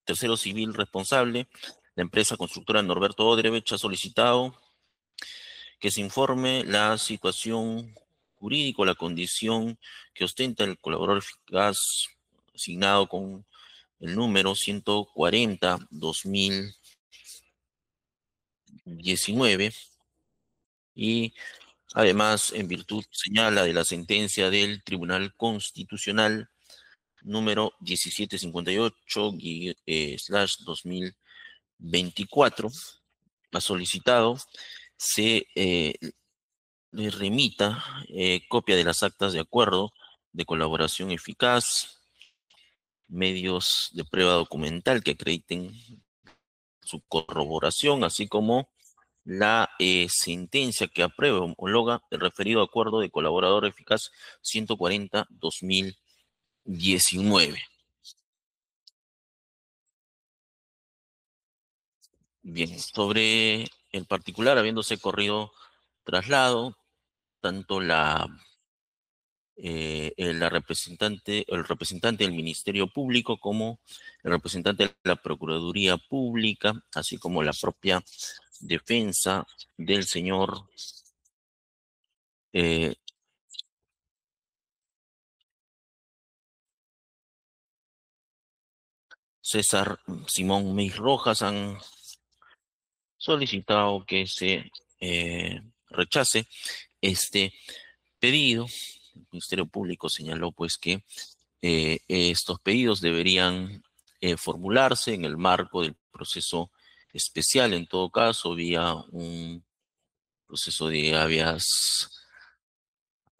tercero civil responsable, la empresa constructora Norberto Odebrecht ha solicitado que se informe la situación jurídica, la condición que ostenta el colaborador eficaz asignado con el número 140/2019 y además en virtud señala de la sentencia del Tribunal Constitucional número 1758/2024 ha solicitado se le remita copia de las actas de acuerdo de colaboración eficaz, medios de prueba documental que acrediten su corroboración, así como la sentencia que aprueba o homologa el referido acuerdo de colaborador eficaz 140/2019. Bien, sobre el particular, habiéndose corrido traslado, tanto el representante del Ministerio Público como el representante de la Procuraduría Pública, así como la propia defensa del señor César Simón Meis Rojas han solicitado que se rechace este pedido. El Ministerio Público señaló pues que estos pedidos deberían formularse en el marco del proceso especial, en todo caso, vía un proceso de habeas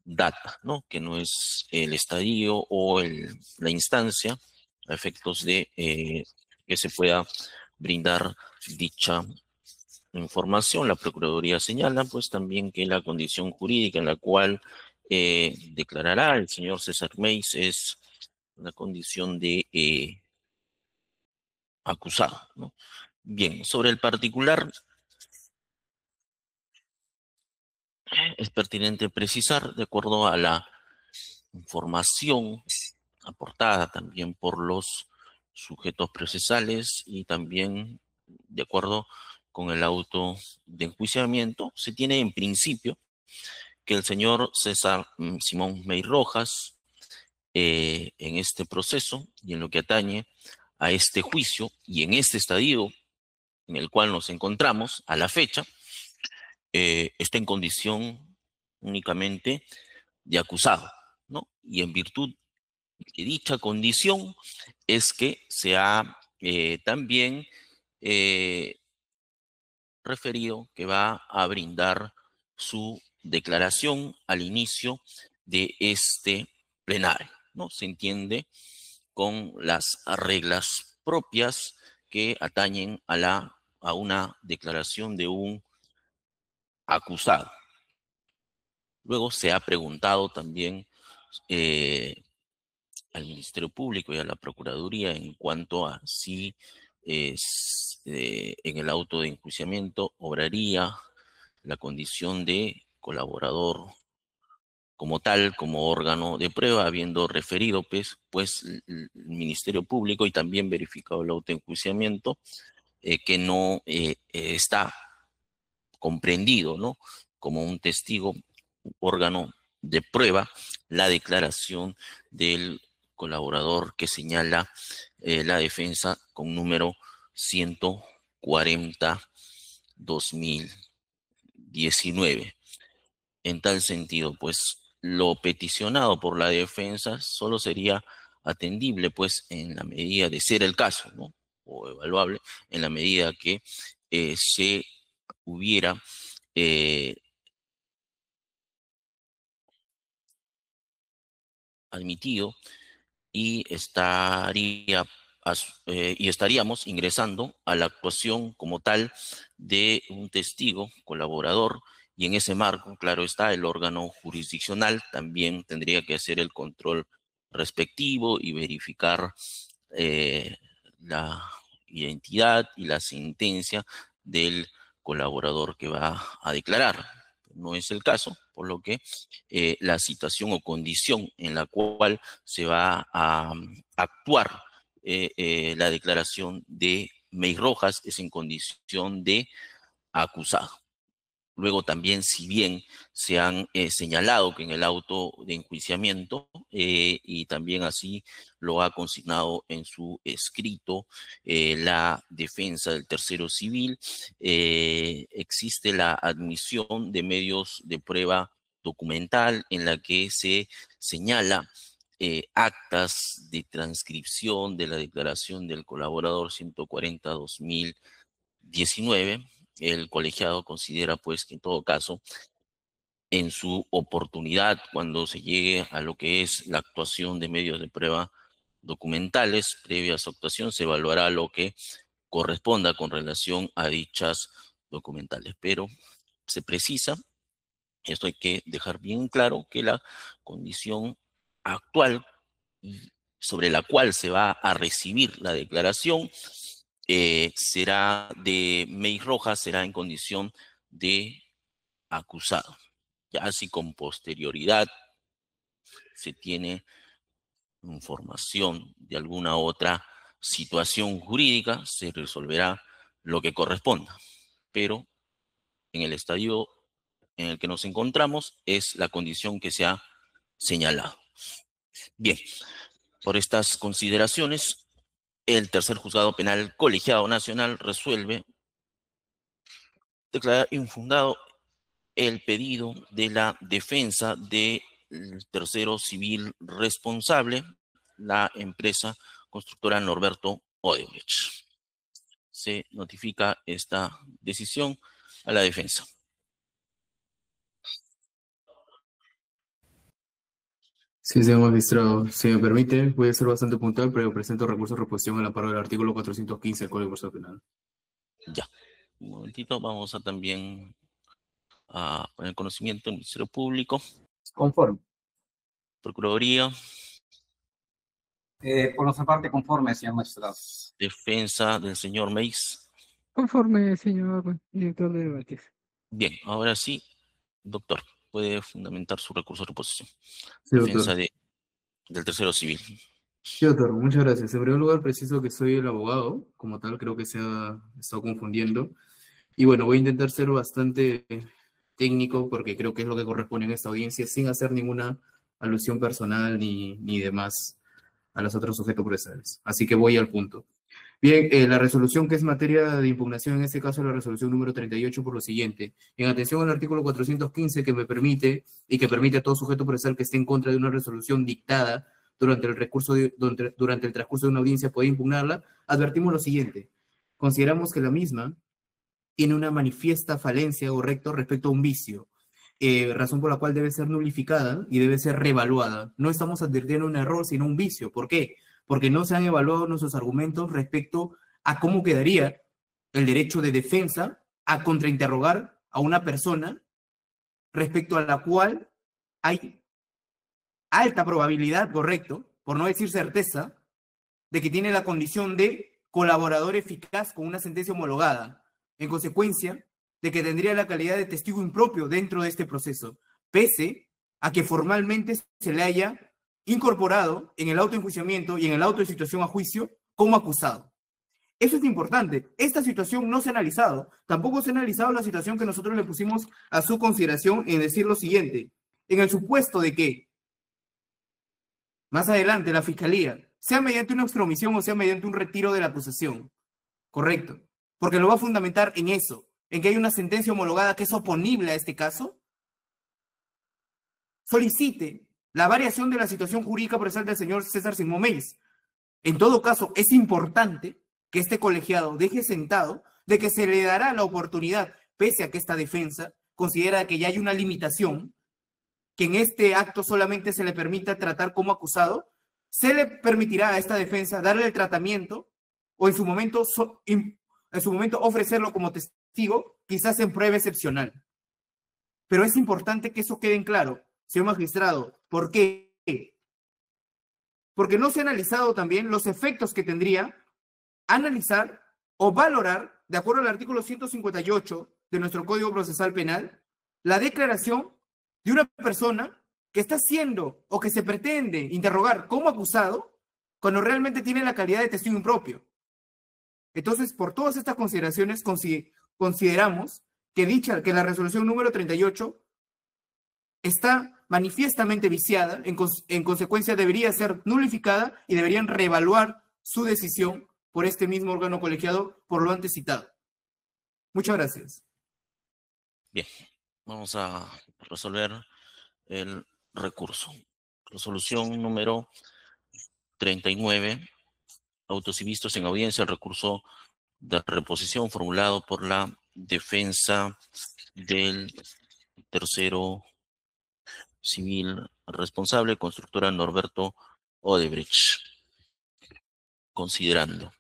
data, ¿no? Que no es el estadio o la instancia a efectos de que se pueda brindar dicha información. La Procuraduría señala pues también que la condición jurídica en la cual declarará el señor César Meis es una condición de acusado, ¿no? Bien, sobre el particular es pertinente precisar, de acuerdo a la información aportada también por los sujetos procesales y también de acuerdo con el auto de enjuiciamiento, se tiene en principio que el señor César Simón Meis Rojas en este proceso y en lo que atañe a este juicio y en este estadio en el cual nos encontramos a la fecha, está en condición únicamente de acusado, ¿no? Y en virtud de dicha condición es que se ha también referido que va a brindar su declaración al inicio de este plenario, ¿no? Se entiende con las reglas propias que atañen a una declaración de un acusado. Luego se ha preguntado también al Ministerio Público y a la Procuraduría en cuanto a si en el auto de enjuiciamiento obraría la condición de colaborador como tal, como órgano de prueba, habiendo referido pues el Ministerio Público y también verificado el auto de enjuiciamiento que no está comprendido, ¿no? Como un testigo, órgano de prueba, la declaración del colaborador que señala la defensa con número 140/2019. En tal sentido, pues lo peticionado por la defensa solo sería atendible, pues en la medida de ser el caso, ¿no? O evaluable, en la medida que se hubiera admitido y estaríamos ingresando a la actuación como tal de un testigo colaborador y en ese marco, claro está, el órgano jurisdiccional también tendría que hacer el control respectivo y verificar la identidad y la sentencia del colaborador que va a declarar. No es el caso, por lo que la situación o condición en la cual se va a actuar la declaración de May Rojas es en condición de acusado. Luego también, si bien se han señalado que en el auto de enjuiciamiento, y también así lo ha consignado en su escrito la defensa del tercero civil, existe la admisión de medios de prueba documental en la que se señala actas de transcripción de la declaración del colaborador 140-2019. El colegiado considera pues que en todo caso, en su oportunidad, cuando se llegue a lo que es la actuación de medios de prueba documentales, previa a su actuación, se evaluará lo que corresponda con relación a dichas documentales. Pero se precisa, esto hay que dejar bien claro, que la condición actual sobre la cual se va a recibir la declaración será de May Rojas, será en condición de acusado. Ya si con posterioridad se tiene información de alguna otra situación jurídica, se resolverá lo que corresponda. Pero en el estadio en el que nos encontramos es la condición que se ha señalado. Bien, por estas consideraciones, el tercer juzgado penal colegiado nacional resuelve declarar infundado el pedido de la defensa del tercero civil responsable, la empresa constructora Norberto Odebrecht. Se notifica esta decisión a la defensa. Sí, señor magistrado, si me permite, voy a ser bastante puntual, pero presento recurso de reposición al amparo del artículo 415 del Código Procesal Penal. Ya, un momentito, vamos a también a poner conocimiento del Ministerio Público. Conforme. Procuraduría. Por nuestra parte, conforme, señor magistrado. Defensa del señor Meis. Conforme, señor director de debates. Bien, ahora sí, doctor, puede fundamentar su recurso de reposición. Sí, Defensa doctor. del tercero civil. Sí, doctor, muchas gracias. En primer lugar, preciso que soy el abogado, como tal, creo que se ha estado confundiendo. Y bueno, voy a intentar ser bastante técnico, porque creo que es lo que corresponde en esta audiencia, sin hacer ninguna alusión personal ni demás a los otros sujetos procesales. Así que voy al punto. Bien, la resolución que es materia de impugnación, en este caso la resolución número 38, por lo siguiente. En atención al artículo 415 que me permite y que permite a todo sujeto procesal que esté en contra de una resolución dictada durante el transcurso de una audiencia puede impugnarla, advertimos lo siguiente. Consideramos que la misma tiene una manifiesta falencia o recto respecto a un vicio, razón por la cual debe ser nulificada y debe ser reevaluada. No estamos advirtiendo un error, sino un vicio. ¿Por qué? Porque no se han evaluado nuestros argumentos respecto a cómo quedaría el derecho de defensa a contrainterrogar a una persona respecto a la cual hay alta probabilidad, correcto, por no decir certeza, de que tiene la condición de colaborador eficaz con una sentencia homologada, en consecuencia de que tendría la calidad de testigo impropio dentro de este proceso, pese a que formalmente se le haya incorporado en el auto de enjuiciamiento y en el auto de situación a juicio como acusado. Eso es importante. Esta situación no se ha analizado. Tampoco se ha analizado la situación que nosotros le pusimos a su consideración en decir lo siguiente. En el supuesto de que más adelante la Fiscalía, sea mediante una extromisión o sea mediante un retiro de la acusación, correcto, porque lo va a fundamentar en eso, en que hay una sentencia homologada que es oponible a este caso, solicite la variación de la situación jurídica procesal del señor César Simón Meis. En todo caso, es importante que este colegiado deje sentado de que se le dará la oportunidad, pese a que esta defensa considera que ya hay una limitación, que en este acto solamente se le permita tratar como acusado, se le permitirá a esta defensa darle el tratamiento o en su momento ofrecerlo como testigo, quizás en prueba excepcional. Pero es importante que eso quede en claro, señor magistrado. ¿Por qué? Porque no se ha analizado también los efectos que tendría analizar o valorar, de acuerdo al artículo 158 de nuestro Código Procesal Penal, la declaración de una persona que está siendo o que se pretende interrogar como acusado cuando realmente tiene la calidad de testigo impropio. Entonces, por todas estas consideraciones, consideramos que la resolución número 38 está manifiestamente viciada, en consecuencia debería ser nulificada y deberían reevaluar su decisión por este mismo órgano colegiado por lo antes citado. Muchas gracias. Bien, vamos a resolver el recurso. Resolución número 39. Autos y vistos en audiencia, el recurso de reposición formulado por la defensa del tercero civil responsable, constructora Norberto Odebrecht. Considerando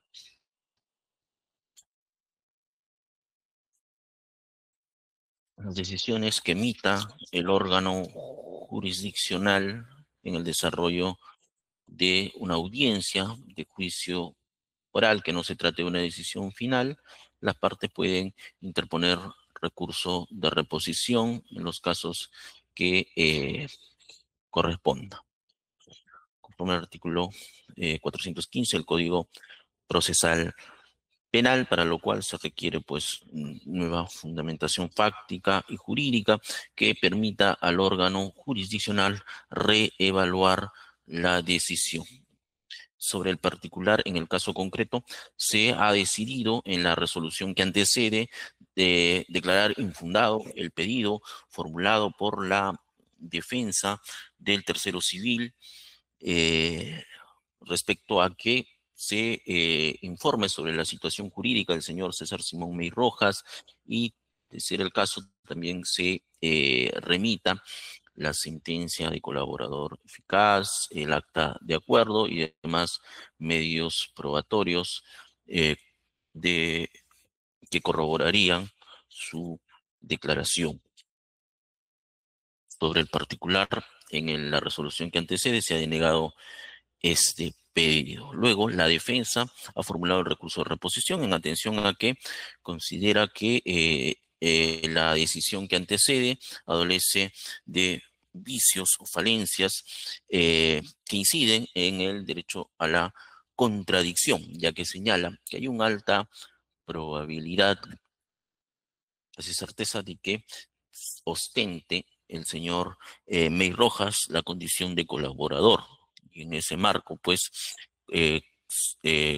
las decisiones que emita el órgano jurisdiccional en el desarrollo de una audiencia de juicio oral, que no se trate de una decisión final, las partes pueden interponer recurso de reposición en los casos que corresponda. Conforme al artículo 415 del Código Procesal Penal, para lo cual se requiere pues nueva fundamentación fáctica y jurídica que permita al órgano jurisdiccional reevaluar la decisión. Sobre el particular, en el caso concreto, se ha decidido en la resolución que antecede de declarar infundado el pedido formulado por la defensa del tercero civil respecto a que se informe sobre la situación jurídica del señor César Simón Mey Rojas y, de ser el caso, también se remita la sentencia de colaborador eficaz, el acta de acuerdo y demás medios probatorios que corroborarían su declaración. Sobre el particular, en la resolución que antecede se ha denegado este pedido. Luego, la defensa ha formulado el recurso de reposición en atención a que considera que la decisión que antecede adolece de vicios o falencias que inciden en el derecho a la contradicción, ya que señala que hay una alta probabilidad, casi certeza, de que ostente el señor Mey Rojas la condición de colaborador. Y en ese marco, pues,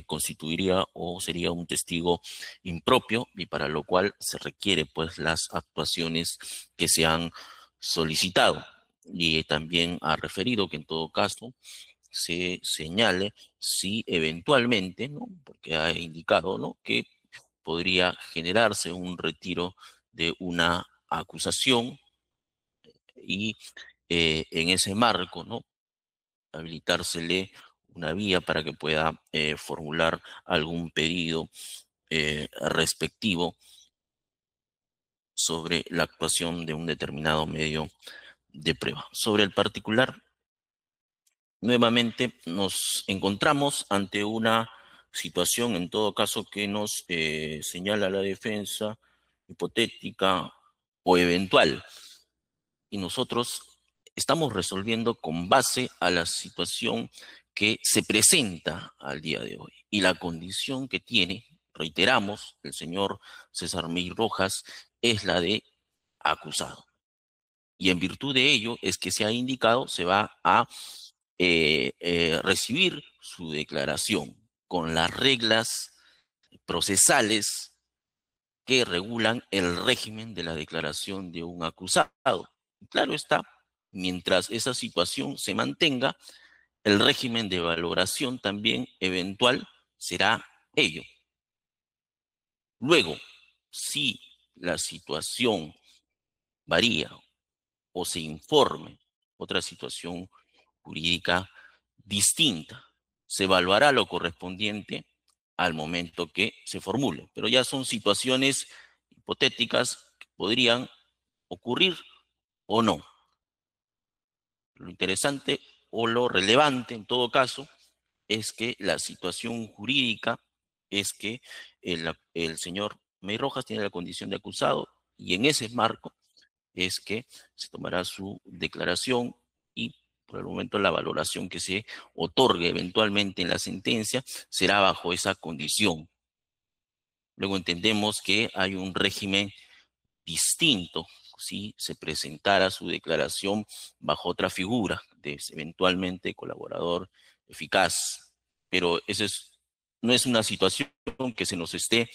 constituiría o sería un testigo impropio, y para lo cual se requiere, pues, las actuaciones que se han solicitado. Y también ha referido que en todo caso se señale si eventualmente, ¿no?, porque ha indicado, ¿no?, que podría generarse un retiro de una acusación y en ese marco, ¿no?, habilitársele una vía para que pueda formular algún pedido respectivo sobre la actuación de un determinado medio de prueba. Sobre el particular, nuevamente nos encontramos ante una situación, en todo caso, que nos señala la defensa, hipotética o eventual, y nosotros estamos resolviendo con base a la situación que se presenta al día de hoy y la condición que tiene, reiteramos, el señor César Mey Rojas es la de acusado. Y en virtud de ello es que se ha indicado se va a recibir su declaración con las reglas procesales que regulan el régimen de la declaración de un acusado. Claro está, mientras esa situación se mantenga, el régimen de valoración también eventual será ello. Luego, si la situación varía o se informe otra situación jurídica distinta, se evaluará lo correspondiente al momento que se formule. Pero ya son situaciones hipotéticas que podrían ocurrir o no. Lo interesante o lo relevante, en todo caso, es que la situación jurídica es que el señor May Rojas tiene la condición de acusado y en ese marco es que se tomará su declaración y por el momento la valoración que se otorgue eventualmente en la sentencia será bajo esa condición. Luego entendemos que hay un régimen distinto si se presentara su declaración bajo otra figura de eventualmente colaborador eficaz. Pero eso no es una situación que se nos esté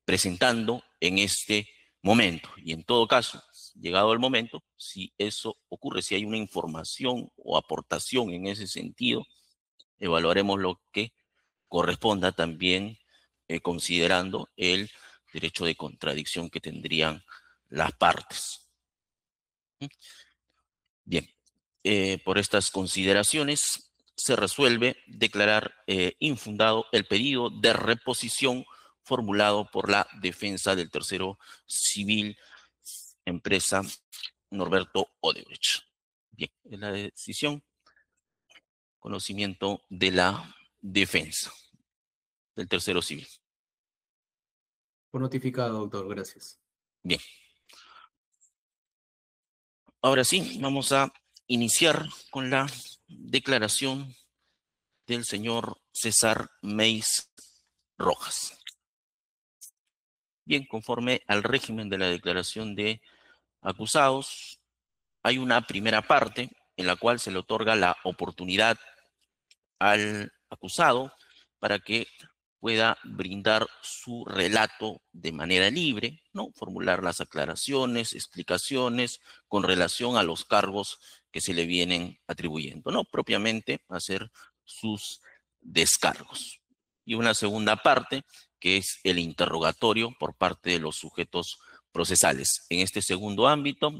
presentando en este momento. Y en todo caso, llegado el momento, si eso ocurre, si hay una información o aportación en ese sentido, evaluaremos lo que corresponda también considerando el derecho de contradicción que tendrían las partes. Bien, por estas consideraciones se resuelve declarar infundado el pedido de reposición formulado por la defensa del tercero civil, empresa Norberto Odebrecht. Bien, es la decisión, conocimiento de la defensa del tercero civil. Por notificado, doctor, gracias. Bien. Ahora sí, vamos a iniciar con la declaración del señor César Meis Rojas. Bien, conforme al régimen de la declaración de acusados, hay una primera parte en la cual se le otorga la oportunidad al acusado para que pueda brindar su relato de manera libre, ¿no? Formular las aclaraciones, explicaciones con relación a los cargos que se le vienen atribuyendo, no propiamente hacer sus descargos. Y una segunda parte, que es el interrogatorio por parte de los sujetos procesales. En este segundo ámbito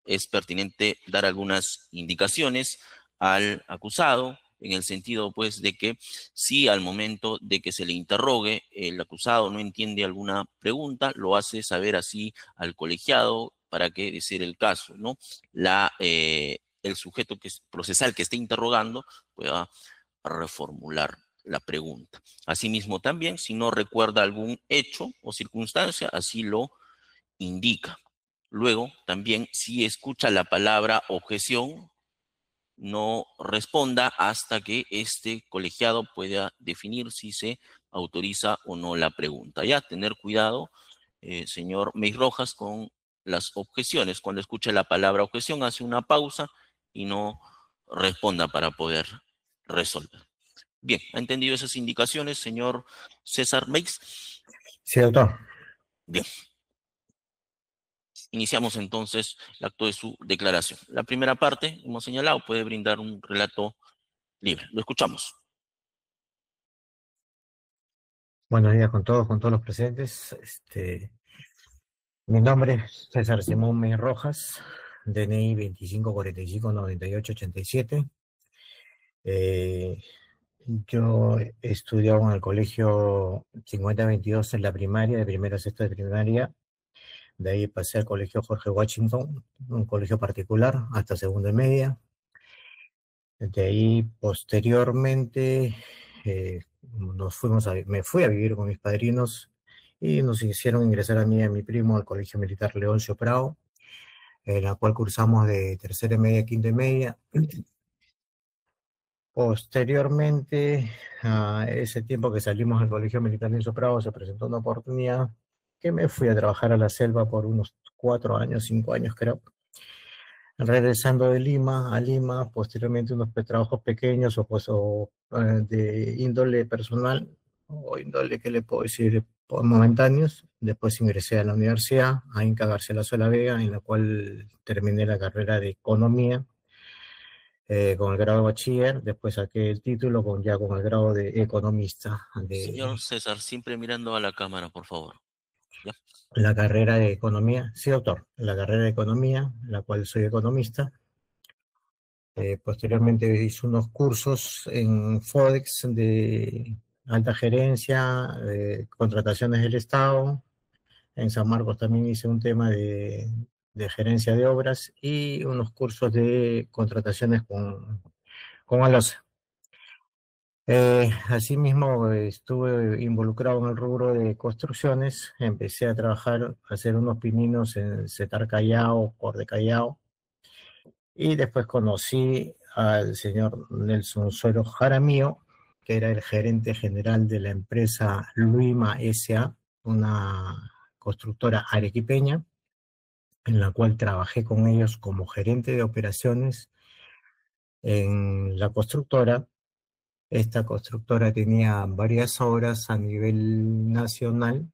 es pertinente dar algunas indicaciones al acusado, en el sentido, pues, de que si al momento de que se le interrogue el acusado no entiende alguna pregunta, lo hace saber así al colegiado para que, de ser el caso, ¿no? El sujeto procesal que esté interrogando pueda reformular la pregunta. Asimismo, también, si no recuerda algún hecho o circunstancia, así lo indica. Luego, también, si escucha la palabra objeción, no responda hasta que este colegiado pueda definir si se autoriza o no la pregunta. Ya, tener cuidado, señor Meis Rojas, con las objeciones. Cuando escuche la palabra objeción, hace una pausa y no responda para poder resolver. Bien, ¿ha entendido esas indicaciones, señor César Meis? Sí, doctor. Bien. Iniciamos entonces el acto de su declaración. La primera parte, hemos señalado, puede brindar un relato libre. Lo escuchamos. Buenos días con todos los presentes. Mi nombre es César Simón Meis Rojas, DNI 25459887. Yo estudiaba en el colegio 5022 en la primaria, de primero a sexto de primaria. De ahí pasé al colegio Jorge Washington, un colegio particular, hasta segundo y media. De ahí, posteriormente, me fui a vivir con mis padrinos y nos hicieron ingresar a mí y a mi primo al Colegio Militar Leoncio Prado, en la cual cursamos de tercera y media, quinta y media. Posteriormente, a ese tiempo que salimos del Colegio Militar Leoncio Prado, se presentó una oportunidad que me fui a trabajar a la selva por unos 4 años, 5 años creo. Regresando de Lima a Lima, posteriormente unos trabajos pequeños de índole personal o índole, ¿qué le puedo decir?, momentáneos. Después ingresé a la universidad, a Inca Garcilaso de la Vega, en la cual terminé la carrera de Economía con el grado de bachiller. Después saqué el título ya con el grado de economista. Señor César, siempre mirando a la cámara, por favor. ¿Ya? La carrera de economía, sí, doctor, la carrera de economía, la cual soy economista. Posteriormente hice unos cursos en FODEX de alta gerencia, contrataciones del Estado. En San Marcos también hice un tema de gerencia de obras y unos cursos de contrataciones con ALOSA. Asimismo, estuve involucrado en el rubro de construcciones. Empecé a trabajar, a hacer unos pininos en Setar Callao, Corde Callao. Y después conocí al señor Nelson Suero Jaramillo, que era el gerente general de la empresa Luima S.A., una constructora arequipeña, en la cual trabajé con ellos como gerente de operaciones en la constructora. Esta constructora tenía varias obras a nivel nacional,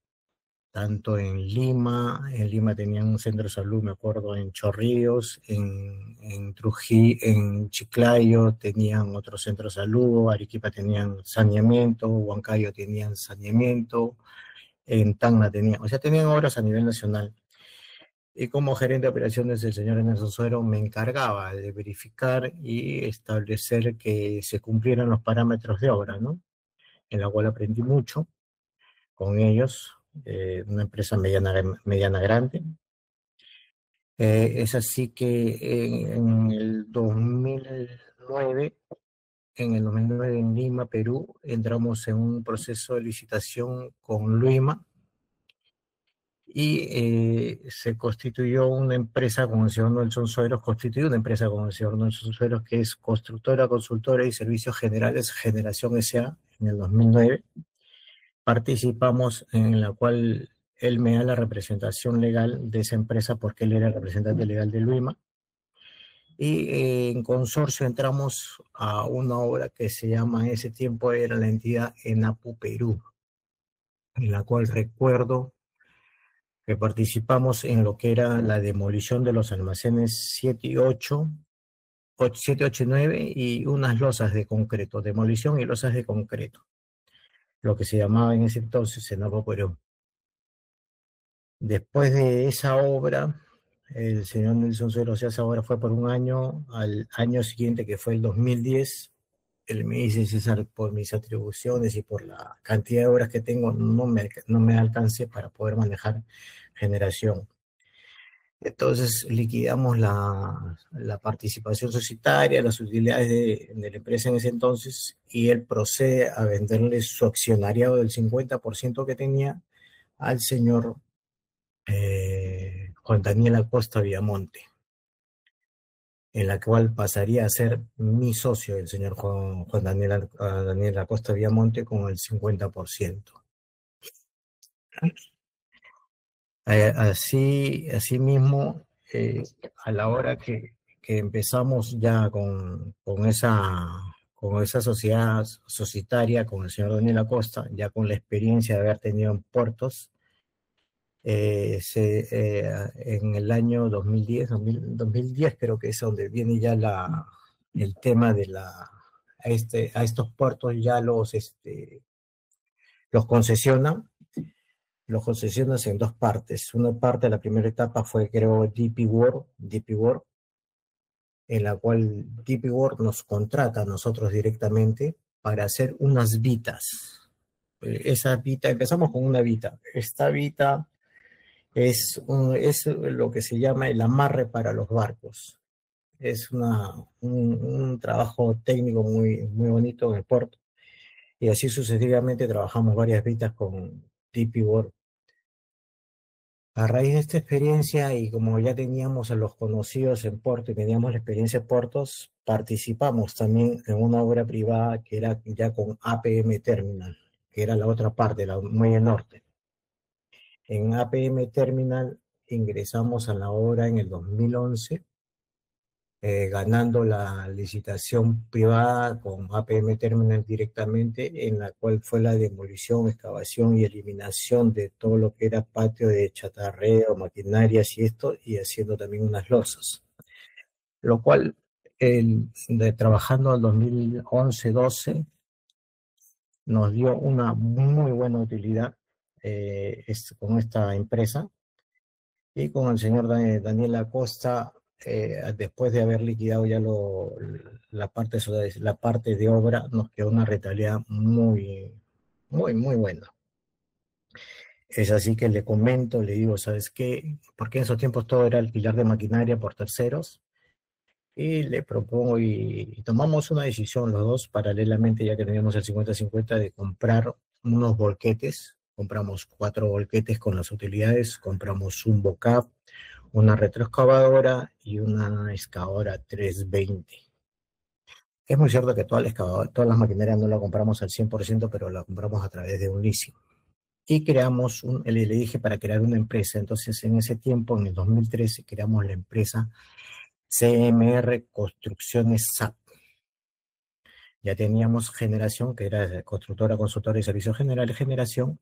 tanto en Lima tenían un centro de salud, me acuerdo, en Chorrillos, en Trujillo, en Chiclayo tenían otro centro de salud, Arequipa tenían saneamiento, Huancayo tenían saneamiento, en Tacna tenían, o sea, tenían obras a nivel nacional. Y como gerente de operaciones, el señor Nelson Suero me encargaba de verificar y establecer que se cumplieran los parámetros de obra, ¿no? En la cual aprendí mucho con ellos, una empresa mediana grande. Es así que en el 2009, en Lima, Perú, entramos en un proceso de licitación con Luima y se constituyó una empresa con el señor Nelson Sueros, que es constructora, consultora y servicios generales Generación S.A. en el 2009. Participamos en la cual él me da la representación legal de esa empresa porque él era el representante legal de Luima. Y en consorcio entramos a una obra que se llama, en ese tiempo era la entidad ENAPU Perú, en la cual recuerdo que participamos en lo que era la demolición de los almacenes 7 y 8, 7, 8 y 9 y unas losas de concreto, demolición y losas de concreto, lo que se llamaba en ese entonces ENAPU Perú. Después de esa obra, el señor Nelson Suero, o sea, esa obra fue por un año. Al año siguiente, que fue el 2010, él me dice: César, por mis atribuciones y por la cantidad de obras que tengo, no me alcance para poder manejar generación. Entonces liquidamos la participación societaria, las utilidades de la empresa en ese entonces, y él procede a venderle su accionariado del 50% que tenía al señor Juan Daniel Acosta Viamonte, en la cual pasaría a ser mi socio, el señor Juan Daniel Acosta Viamonte, con el 50%. Así mismo, a la hora que empezamos ya con esa sociedad societaria con el señor Daniel Acosta, ya con la experiencia de haber tenido en puertos, en el año 2010 creo que es donde viene ya el tema de a estos puertos ya los concesionan. Los concesionan en dos partes. Una parte, la primera etapa fue, creo, DP World, en la cual DP World nos contrata a nosotros directamente para hacer unas vitas. Esa vita, empezamos con una vita. Esta vita es lo que se llama el amarre para los barcos. Es un trabajo técnico muy, muy bonito en el puerto. Y así sucesivamente trabajamos varias vitas con DP World. A raíz de esta experiencia, y como ya teníamos a los conocidos en puerto y teníamos la experiencia en puertos, participamos también en una obra privada que era ya con APM Terminal, que era la otra parte, la Muelle Norte. En APM Terminal ingresamos a la obra en el 2011, ganando la licitación privada con APM Terminal directamente, en la cual fue la demolición, excavación y eliminación de todo lo que era patio de chatarreo, maquinarias y esto, y haciendo también unas losas. Lo cual, trabajando en 2011-12, nos dio una muy buena utilidad con esta empresa. Y con el señor Daniel Acosta, después de haber liquidado ya la parte de obra, nos quedó una rentabilidad muy, muy, muy buena. Es así que le comento, le digo: ¿sabes qué? Porque en esos tiempos todo era alquilar de maquinaria por terceros. Y le propongo y tomamos una decisión los dos paralelamente, ya que teníamos el 50-50, de comprar unos volquetes. Compramos 4 volquetes con las utilidades, compramos un bocap, una retroexcavadora y una excavadora 320. Es muy cierto que todas las maquinarias no la compramos al 100%, pero la compramos a través de un leasing. Y creamos, le dije para crear una empresa. Entonces, en ese tiempo, en el 2013, creamos la empresa CMR Construcciones SAP. Ya teníamos Generación, que era constructora, consultora y servicios generales Generación,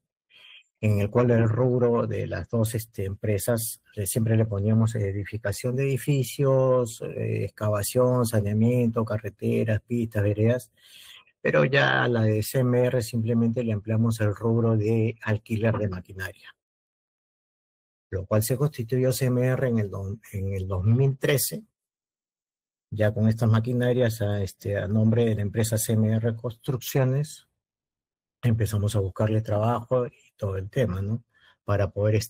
en el cual el rubro de las dos empresas siempre le poníamos edificación de edificios, excavación, saneamiento, carreteras, pistas, veredas, pero ya la de CMR simplemente le ampliamos el rubro de alquiler de maquinaria, lo cual se constituyó CMR en el 2013, ya con estas maquinarias a nombre de la empresa CMR Construcciones. Empezamos a buscarle trabajo y todo el tema, ¿no? Para poder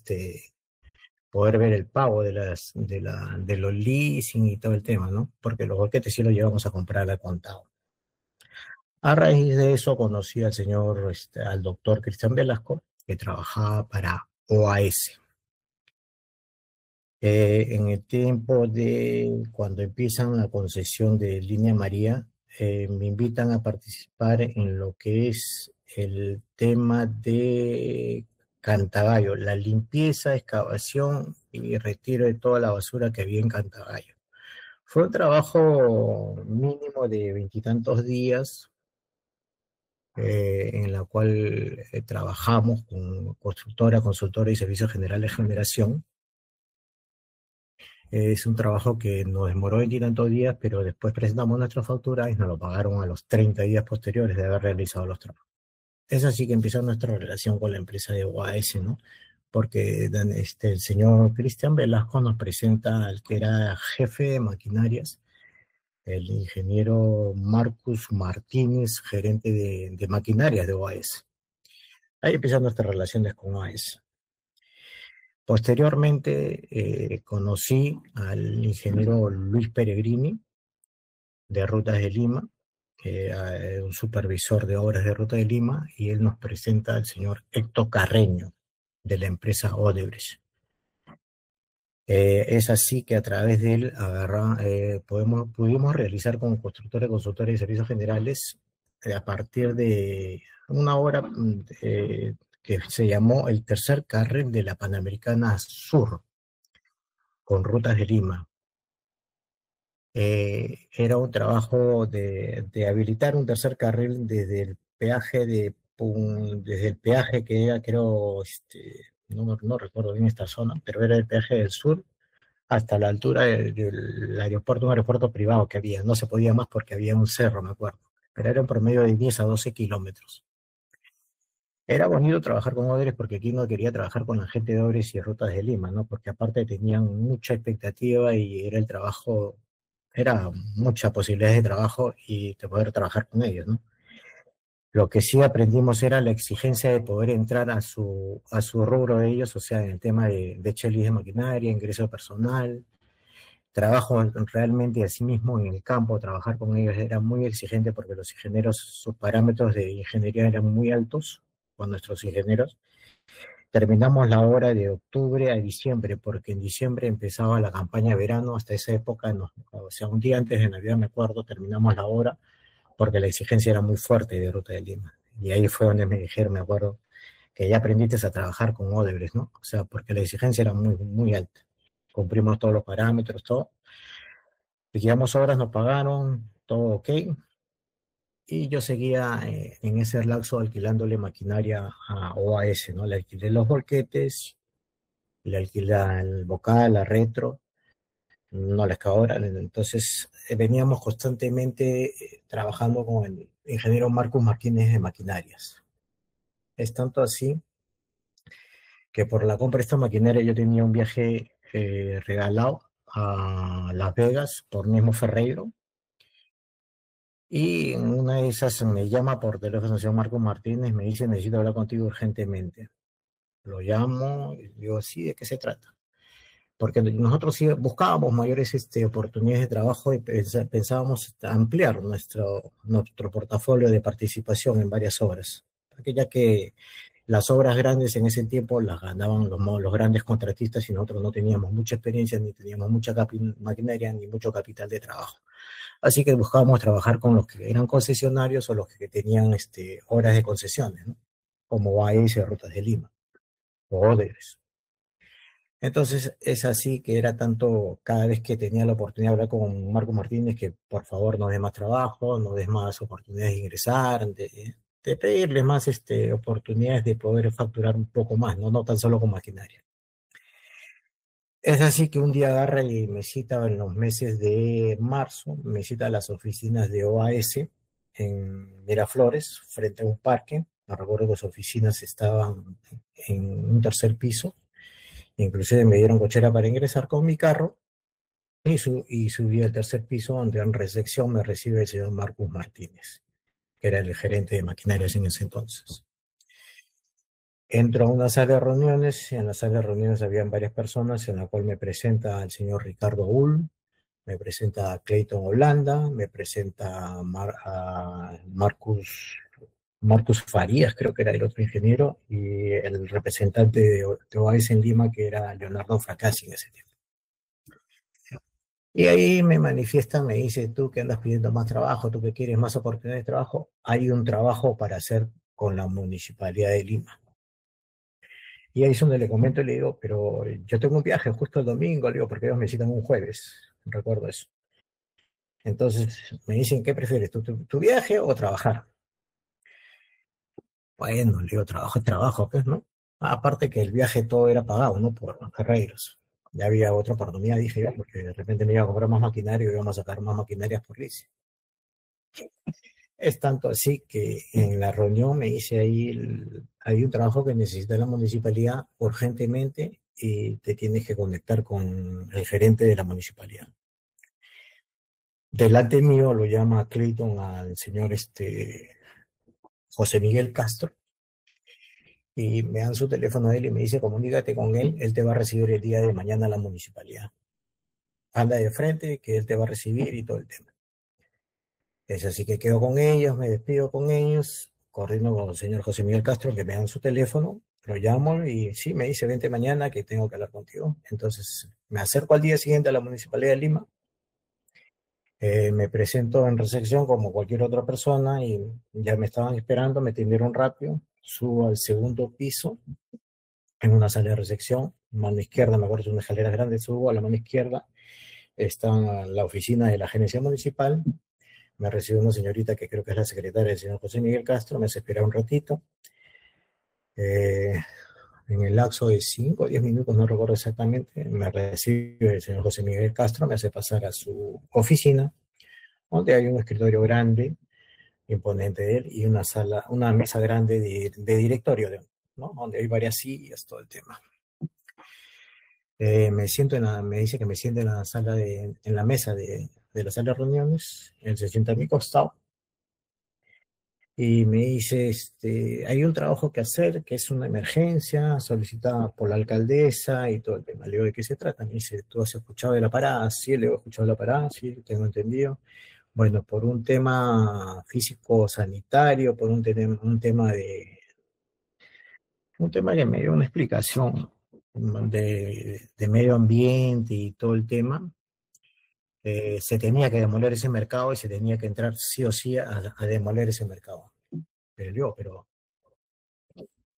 ver el pago de los leasing y todo el tema, ¿no? Porque los boquetes sí los llevamos a comprar al contado. A raíz de eso conocí al doctor Cristian Velasco, que trabajaba para OAS. En el tiempo de cuando empiezan la concesión de Línea María, me invitan a participar en lo que es el tema de Cantagallo, la limpieza, excavación y retiro de toda la basura que había en Cantagallo. Fue un trabajo mínimo de 20 y tantos días, en la cual trabajamos con constructora, consultora y servicios generales de generación. Es un trabajo que nos demoró 20 y tantos días, pero después presentamos nuestra factura y nos lo pagaron a los 30 días posteriores de haber realizado los trabajos. Es así que empieza nuestra relación con la empresa de OAS, ¿no? Porque el señor Cristian Velasco nos presenta al que era jefe de maquinarias, el ingeniero Marcus Martínez, gerente de maquinarias de OAS. Ahí empiezan nuestras relaciones con OAS. Posteriormente conocí al ingeniero Luis Peregrini, de Rutas de Lima, un supervisor de obras de Ruta de Lima, y él nos presenta al señor Héctor Carreño, de la empresa Odebrecht. Es así que a través de él pudimos realizar con constructores, consultores y servicios generales, a partir de una obra que se llamó el tercer carril de la Panamericana Sur, con Rutas de Lima. Era un trabajo de habilitar un tercer carril desde el peaje que era, creo, no recuerdo bien esta zona, pero era el peaje del sur, hasta la altura del aeropuerto, un aeropuerto privado que había. No se podía más porque había un cerro, me acuerdo, pero era un promedio de 10 a 12 kilómetros. Era bonito trabajar con Odebrecht porque aquí no quería trabajar con la gente de Odebrecht y Rutas de Lima, ¿no? Porque aparte tenían mucha expectativa y era muchas posibilidades de trabajo y de poder trabajar con ellos, ¿no? Lo que sí aprendimos era la exigencia de poder entrar a su rubro de ellos, o sea, en el tema de chelis de maquinaria, ingreso personal, trabajo realmente así mismo en el campo. Trabajar con ellos era muy exigente porque los ingenieros, sus parámetros de ingeniería eran muy altos con nuestros ingenieros. Terminamos la obra de octubre a diciembre, porque en diciembre empezaba la campaña de verano. Hasta esa época, o sea, un día antes de Navidad, me acuerdo, terminamos la obra, porque la exigencia era muy fuerte de Ruta de Lima. Y ahí fue donde me dijeron, me acuerdo, que ya aprendiste a trabajar con Odebrecht, ¿no? O sea, porque la exigencia era muy, muy alta. Cumplimos todos los parámetros, todo. Liquidamos obras, nos pagaron, todo ok. Y yo seguía en ese lapso alquilándole maquinaria a OAS, ¿no? Le alquilé los volquetes, le alquilé el bocal, la retro, no la excavadora. Entonces veníamos constantemente trabajando con el ingeniero Marcus Martínez de maquinarias. Es tanto así que por la compra de esta maquinaria yo tenía un viaje regalado a Las Vegas por Nemo Ferreiro. Y en una de esas me llama por teléfono el señor Marcos Martínez, me dice: necesito hablar contigo urgentemente. Lo llamo y digo: sí, ¿de qué se trata? porque nosotros sí buscábamos mayores oportunidades de trabajo y pensábamos ampliar nuestro portafolio de participación en varias obras, porque ya que las obras grandes en ese tiempo las ganaban los grandes contratistas y nosotros no teníamos mucha experiencia, ni teníamos mucha maquinaria, ni mucho capital de trabajo. Así que buscábamos trabajar con los que eran concesionarios o los que tenían obras de concesiones, ¿no? Como AES y Rutas de Lima, o Odebrecht. Entonces es así que era tanto, cada vez que tenía la oportunidad de hablar con Marco Martínez, que por favor no des más trabajo, no des más oportunidades de ingresar, de pedirles más oportunidades de poder facturar un poco más, no tan solo con maquinaria. Es así que un día agarra y me cita en los meses de marzo, me cita a las oficinas de OAS en Miraflores, frente a un parque. Me recuerdo que las oficinas estaban en un tercer piso. Inclusive me dieron cochera para ingresar con mi carro y subí al tercer piso, donde en recepción me recibe el señor Marcus Martínez, que era el gerente de maquinarias en ese entonces. Entro a una sala de reuniones, y en la sala de reuniones habían varias personas, en la cual me presenta el señor Ricardo Ull, me presenta a Clayton Holanda, me presenta a Marcus Farías, creo que era el otro ingeniero, y el representante de OAS en Lima, que era Leonardo Fracassi en ese tiempo. Y ahí me manifiesta, me dice, tú que andas pidiendo más trabajo, tú que quieres más oportunidades de trabajo, hay un trabajo para hacer con la Municipalidad de Lima. Y ahí es donde le comento y le digo, pero yo tengo un viaje justo el domingo, le digo, porque ellos me citan un jueves, recuerdo eso. Entonces me dicen, ¿qué prefieres, tu viaje o trabajar? Bueno, le digo, trabajo, pues, ¿no? Aparte que el viaje todo era pagado, ¿no? Por los Ferreiros. Ya había otra oportunidad, dije yo, porque de repente me iba a comprar más maquinaria y íbamos a sacar más maquinarias por lice. Es tanto así que en la reunión me dice hay un trabajo que necesita la municipalidad urgentemente y te tienes que conectar con el gerente de la municipalidad. Delante mío lo llama Clayton al señor José Miguel Castro, y me dan su teléfono a él y me dice, comunícate con él te va a recibir el día de mañana a la municipalidad. Anda de frente, que él te va a recibir y todo el tema. Es así que quedo con ellos, me despido con ellos, corriendo con el señor José Miguel Castro, que me dan su teléfono, lo llamo y sí, me dice, vente mañana que tengo que hablar contigo. Entonces me acerco al día siguiente a la Municipalidad de Lima, me presento en recepción como cualquier otra persona y ya me estaban esperando, me atendieron rápido, subo al segundo piso, en una sala de recepción, mano izquierda, me acuerdo, es una escalera grande, subo a la mano izquierda, está la oficina de la gerencia municipal, me recibe una señorita que creo que es la secretaria del señor José Miguel Castro, me hace esperar un ratito, en el lapso de 5 o 10 minutos, no recuerdo exactamente, me recibe el señor José Miguel Castro, me hace pasar a su oficina, donde hay un escritorio grande, imponente de él, y una mesa grande de directorio, ¿no? Donde hay varias sillas, todo el tema. Me dice que me siente en la mesa de la sala de reuniones, él se sienta a mi costado, y me dice, hay un trabajo que hacer, que es una emergencia, solicitada por la alcaldesa y todo el tema. Le digo, ¿de qué se trata? Me dice, ¿tú has escuchado de la parada? Sí, le he escuchado de la parada, sí, tengo entendido. Bueno, por un tema físico-sanitario, por un tema que me dio una explicación de medio ambiente y todo el tema, se tenía que demoler ese mercado y se tenía que entrar sí o sí a demoler ese mercado. Pero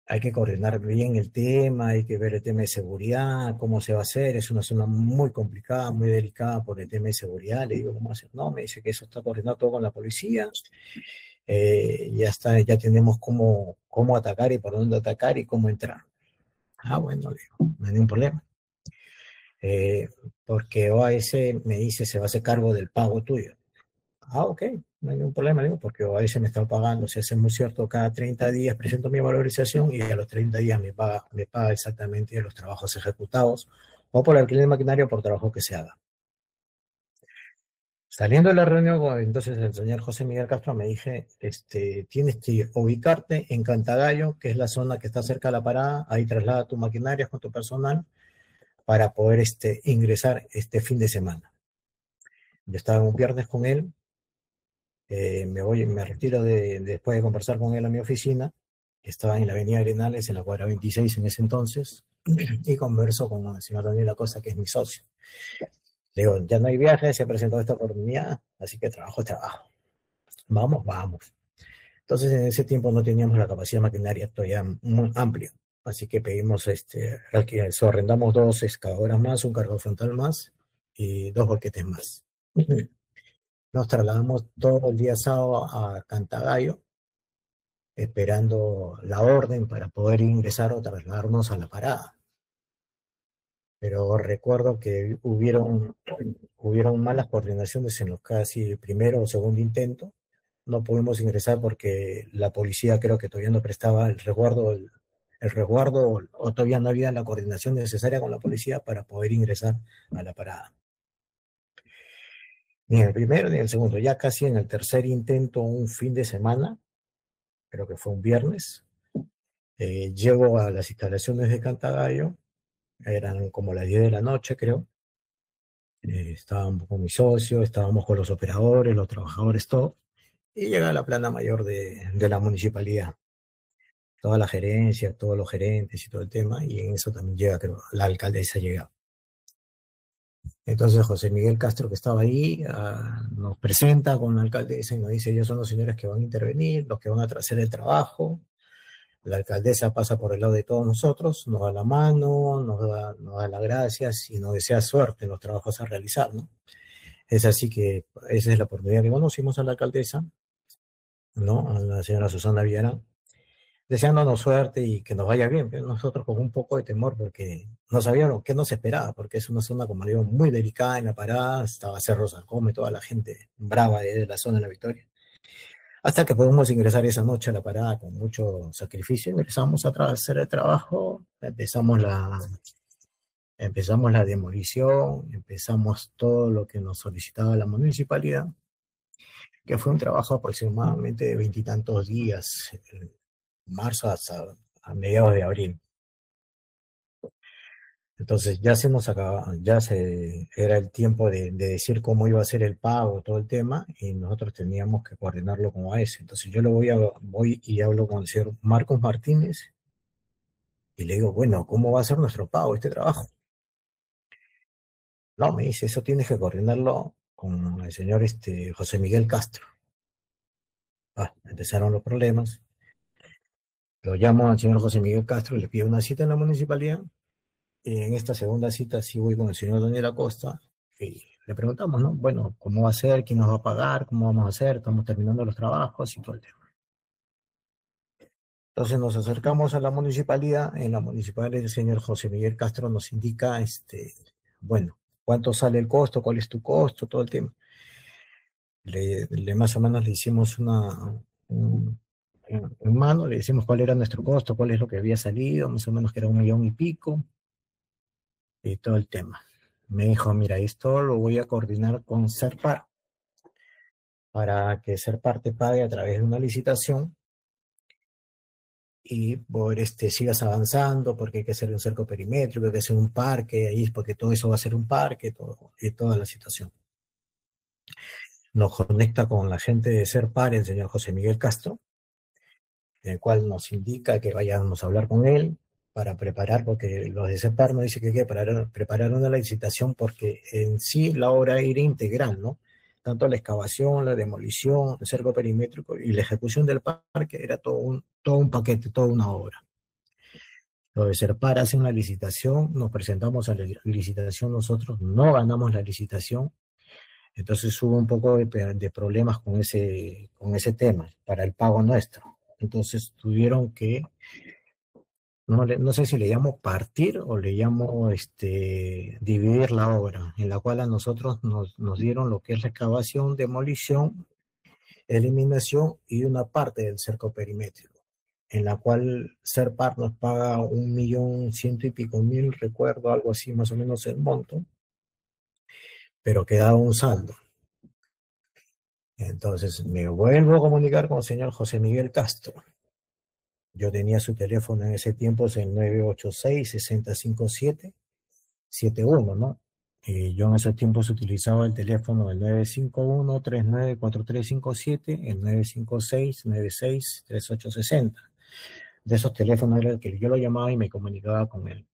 hay que coordinar bien el tema, hay que ver el tema de seguridad, cómo se va a hacer, es una zona muy complicada, muy delicada por el tema de seguridad. Le digo, ¿cómo hacer? No, me dice que eso está coordinado todo con la policía, ya tenemos cómo atacar y por dónde atacar y cómo entrar. Ah, bueno, le digo, no hay ningún problema. Porque OAS me dice, se va a hacer cargo del pago tuyo. Ah, ok, no hay ningún problema, digo, porque OAS me está pagando, si es muy cierto, cada 30 días presento mi valorización y a los 30 días me paga exactamente los trabajos ejecutados, o por alquiler de maquinaria o por trabajo que se haga. Saliendo de la reunión, entonces el señor José Miguel Castro me dije, tienes que ubicarte en Cantagallo, que es la zona que está cerca de la parada, ahí traslada tu maquinaria con tu personal, para poder ingresar este fin de semana. Yo estaba un viernes con él, me retiro después de conversar con él a mi oficina, que estaba en la avenida Arenales, en la cuadra 26 en ese entonces, y converso con el señor Daniel Acosta, que es mi socio. Le digo, ya no hay viaje, se ha presentado esta oportunidad, así que trabajo. Vamos. Entonces, en ese tiempo no teníamos la capacidad maquinaria todavía muy amplia, así que pedimos, arrendamos 2 excavadoras más, un cargo frontal más y 2 boquetes más. Nos trasladamos todo el día sábado a Cantagallo, esperando la orden para poder ingresar o trasladarnos a la parada. Pero recuerdo que hubieron malas coordinaciones en los casi primero o segundo intento. No pudimos ingresar porque la policía creo que todavía no prestaba el resguardo o todavía no había la coordinación necesaria con la policía para poder ingresar a la parada. Ni en el primero ni en el segundo, ya casi en el tercer intento, un fin de semana, creo que fue un viernes, llego a las instalaciones de Cantagallo, eran como las 10 de la noche, creo. Estábamos con mi socio, estábamos con los operadores, los trabajadores, todo. Y llega la plana mayor de la municipalidad. Toda la gerencia, todos los gerentes y todo el tema. Y en eso también llega, creo, la alcaldesa llega. Entonces José Miguel Castro, que estaba ahí, nos presenta con la alcaldesa y nos dice, ellos son los señores que van a intervenir, los que van a hacer el trabajo. La alcaldesa pasa por el lado de todos nosotros, nos da la mano, nos da las gracias y nos desea suerte en los trabajos a realizar, ¿no? Es así que esa es la oportunidad que conocimos a la alcaldesa, ¿no? A la señora Susana Villarán, deseándonos suerte y que nos vaya bien, pero nosotros con un poco de temor porque no sabíamos qué nos esperaba, porque es una zona, como digo, muy delicada en la parada, estaba Cerro Salcome, toda la gente brava de la zona de La Victoria. Hasta que pudimos ingresar esa noche a la parada con mucho sacrificio, ingresamos a hacer el trabajo, empezamos la demolición, empezamos todo lo que nos solicitaba la municipalidad, que fue un trabajo aproximadamente de 20 y tantos días, marzo hasta a mediados de abril. Entonces ya se nos acaba, era el tiempo de decir cómo iba a ser el pago, todo el tema, y nosotros teníamos que coordinarlo como a ese. Entonces yo voy y hablo con el señor Marcos Martínez y le digo, bueno, ¿cómo va a ser nuestro pago, este trabajo? No, me dice, eso tienes que coordinarlo con el señor José Miguel Castro. Empezaron los problemas. Lo llamo al señor José Miguel Castro, le pido una cita en la municipalidad. Y en esta segunda cita sí voy con el señor Daniel Acosta y le preguntamos, ¿no? Bueno, ¿cómo va a ser? ¿Quién nos va a pagar? ¿Cómo vamos a hacer? Estamos terminando los trabajos y todo el tema. Entonces nos acercamos a la municipalidad. En la municipalidad el señor José Miguel Castro nos indica, bueno, cuánto sale el costo, cuál es tu costo, todo el tema. Más o menos le hicimos en mano, le decimos cuál era nuestro costo, cuál es lo que había salido, más o menos que era 1 millón y pico. Y todo el tema. Me dijo, mira, esto lo voy a coordinar con Serpar para que Serpar te pague a través de una licitación y poder sigas avanzando, porque hay que hacer un cerco perimétrico, hay que hacer un parque, ahí porque todo eso va a ser un parque, y toda la situación. Nos conecta con la gente de Serpar, el señor José Miguel Castro, el cual nos indica que vayamos a hablar con él para preparar, porque los de Serpar nos dicen que hay que preparar una licitación porque en sí la obra era integral, ¿no? Tanto la excavación, la demolición, el cerco perimétrico y la ejecución del parque era todo un paquete, toda una obra. Los de Serpar hacen la licitación, nos presentamos a la licitación, nosotros no ganamos la licitación, entonces hubo un poco de problemas con ese tema para el pago nuestro. Entonces tuvieron que, no sé si le llamo partir o le llamo dividir la obra, en la cual a nosotros nos dieron lo que es la excavación, demolición, eliminación y una parte del cerco perimétrico, en la cual Serpar nos paga 1.100.000 y pico, recuerdo, algo así más o menos el monto, pero quedaba un saldo. Entonces me vuelvo a comunicar con el señor José Miguel Castro. Yo tenía su teléfono en ese tiempo, es el 986-6057. 71, ¿no? Yo en esos tiempos utilizaba el teléfono del 951-394357, el 956-96-3860. De esos teléfonos era el que yo lo llamaba y me comunicaba con él.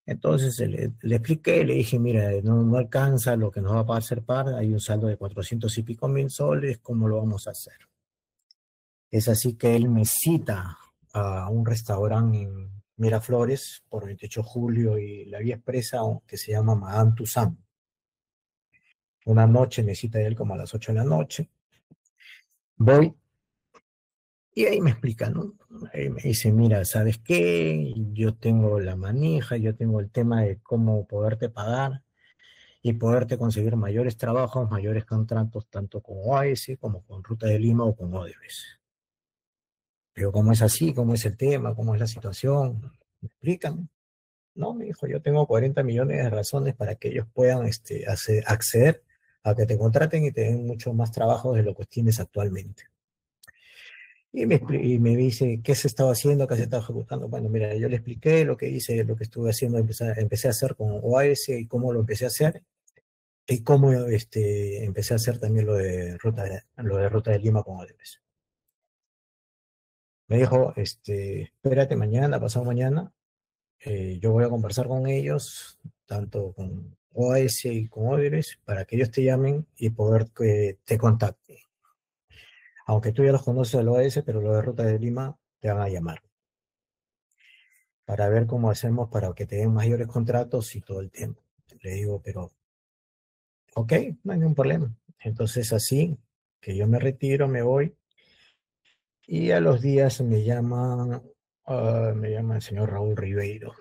Entonces le expliqué, le dije, mira, no alcanza lo que nos va a pagar Serpar, hay un saldo de 400 y pico mil soles, ¿cómo lo vamos a hacer? Es así que él me cita a un restaurante en Miraflores por 28 de julio y la vía expresa que se llama Madame Toussaint. Una noche me cita él como a las 8 de la noche. Voy y ahí me explica, ¿no? Ahí me dice, mira, ¿sabes qué? Yo tengo la manija, yo tengo el tema de cómo poderte pagar y poderte conseguir mayores trabajos, mayores contratos, tanto con OAS como con Ruta de Lima o con Odebrecht. Pero ¿cómo es así? ¿Cómo es el tema? ¿Cómo es la situación? ¿Me explican? No, me dijo, yo tengo 40 millones de razones para que ellos puedan acceder a que te contraten y te den mucho más trabajo de lo que tienes actualmente. Y me dice, ¿qué se estaba haciendo? ¿Qué se estaba ejecutando? Bueno, mira, yo le expliqué lo que hice, lo que estuve haciendo, empecé a hacer con OAS y cómo lo empecé a hacer. Y cómo empecé a hacer también lo de Ruta de Lima con Odebrecht. Me dijo, espérate mañana, pasado mañana, yo voy a conversar con ellos, tanto con OAS y con Odebrecht, para que ellos te llamen y poder que te contacten. Aunque tú ya los conoces del OAS, pero los de Ruta de Lima te van a llamar. Para ver cómo hacemos para que te den mayores contratos y todo el tiempo. Le digo, pero, ok, no hay ningún problema. Entonces así, que yo me retiro, me voy, y a los días me llama el señor Raúl Ribeiro,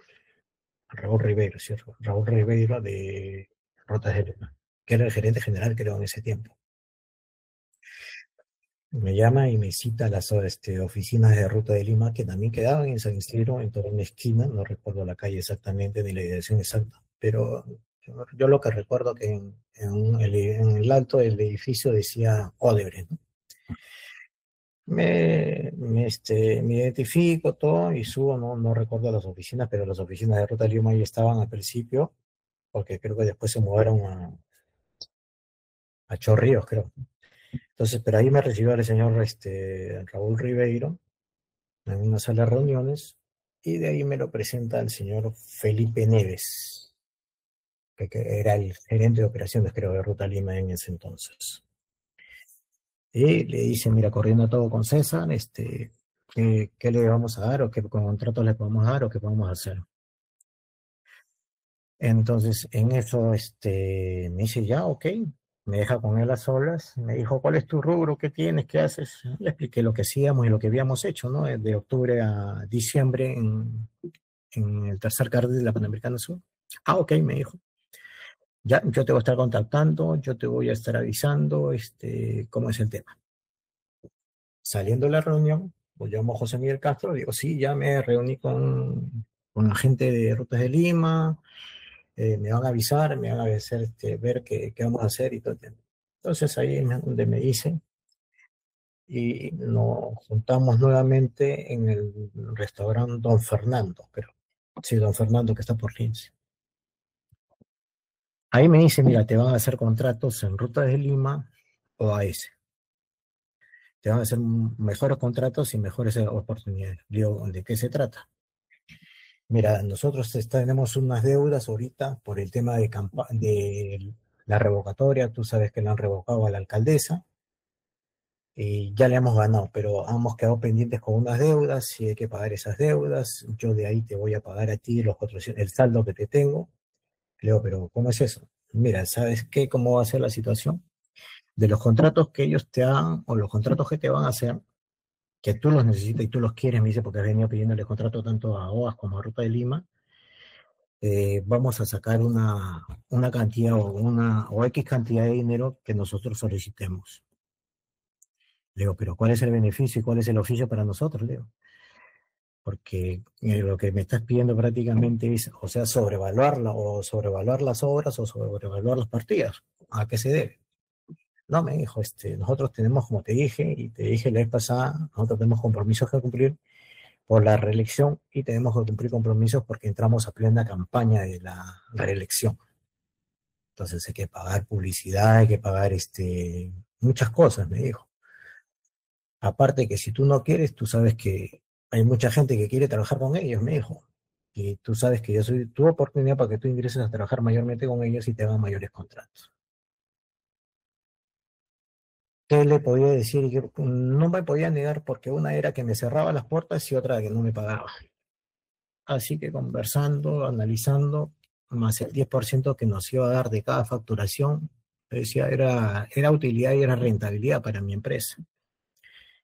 ¿cierto? Raúl Ribeiro de Rutas de Lima, que era el gerente general, creo, en ese tiempo. Me llama y me cita a las oficinas de Ruta de Lima, que también quedaban en San Isidro, en toda una esquina, no recuerdo la calle exactamente ni la dirección exacta, pero yo lo que recuerdo que en el alto del edificio decía Odebrecht, ¿no? Me identifico todo y subo, no recuerdo las oficinas, pero las oficinas de Ruta de Lima ahí estaban al principio, porque creo que después se mudaron a Chorrillos, creo. Entonces, pero ahí me recibió el señor Raúl Ribeiro en una sala de reuniones, y de ahí me lo presenta el señor Felipe Neves, que era el gerente de operaciones, creo, de Ruta Lima en ese entonces. Y le dice, mira, corriendo todo con César, ¿qué le vamos a dar o qué contratos le podemos dar o qué podemos hacer? Entonces, en eso, me dice, ya, ok, me deja con él a solas, me dijo, ¿cuál es tu rubro? ¿Qué tienes? ¿Qué haces? Le expliqué lo que hacíamos y lo que habíamos hecho, ¿no? De octubre a diciembre en el tercer cartel de la Panamericana Sur. Ah, ok, me dijo. Ya, yo te voy a estar contactando, yo te voy a estar avisando, cómo es el tema. Saliendo de la reunión, pues llamo a José Miguel Castro, digo, sí, ya me reuní con la gente de Rutas de Lima, me van a avisar, me van a hacer ver qué vamos a hacer y todo el tiempo. Entonces ahí es donde me dicen, y nos juntamos nuevamente en el restaurante Don Fernando, creo. Sí, Don Fernando, que está por Lince. Ahí me dice, mira, te van a hacer contratos en Rutas de Lima o AS. Te van a hacer mejores contratos y mejores oportunidades. Digo, ¿de qué se trata? Mira, nosotros tenemos unas deudas ahorita por el tema de la revocatoria. Tú sabes que le han revocado a la alcaldesa y ya le hemos ganado, pero hemos quedado pendientes con unas deudas y hay que pagar esas deudas. Yo de ahí te voy a pagar a ti el saldo que te tengo. Le digo, pero ¿cómo es eso? Mira, ¿sabes qué? ¿Cómo va a ser la situación? De los contratos que ellos te hagan o los contratos que te van a hacer, que tú los necesitas y tú los quieres, me dice, porque has venido pidiéndole contrato tanto a OAS como a Ruta de Lima, vamos a sacar una cantidad o X cantidad de dinero que nosotros solicitemos. Le digo, pero ¿cuál es el beneficio y cuál es el oficio para nosotros? Le digo, porque lo que me estás pidiendo prácticamente es, o sea, sobrevaluar las obras o sobrevaluar las partidas. ¿A qué se debe? No, me dijo, nosotros tenemos, como te dije, y te dije la vez pasada, nosotros tenemos compromisos que cumplir por la reelección y tenemos que cumplir compromisos porque entramos a plena campaña de la reelección. Entonces hay que pagar publicidad, hay que pagar muchas cosas, me dijo. Aparte que si tú no quieres, tú sabes que hay mucha gente que quiere trabajar con ellos, me dijo. Y tú sabes que yo soy tu oportunidad para que tú ingreses a trabajar mayormente con ellos y te hagan mayores contratos. ¿Qué le podía decir? Yo no me podía negar porque una era que me cerraba las puertas y otra que no me pagaba. Así que conversando, analizando, más el 10% que nos iba a dar de cada facturación, decía, era utilidad y era rentabilidad para mi empresa.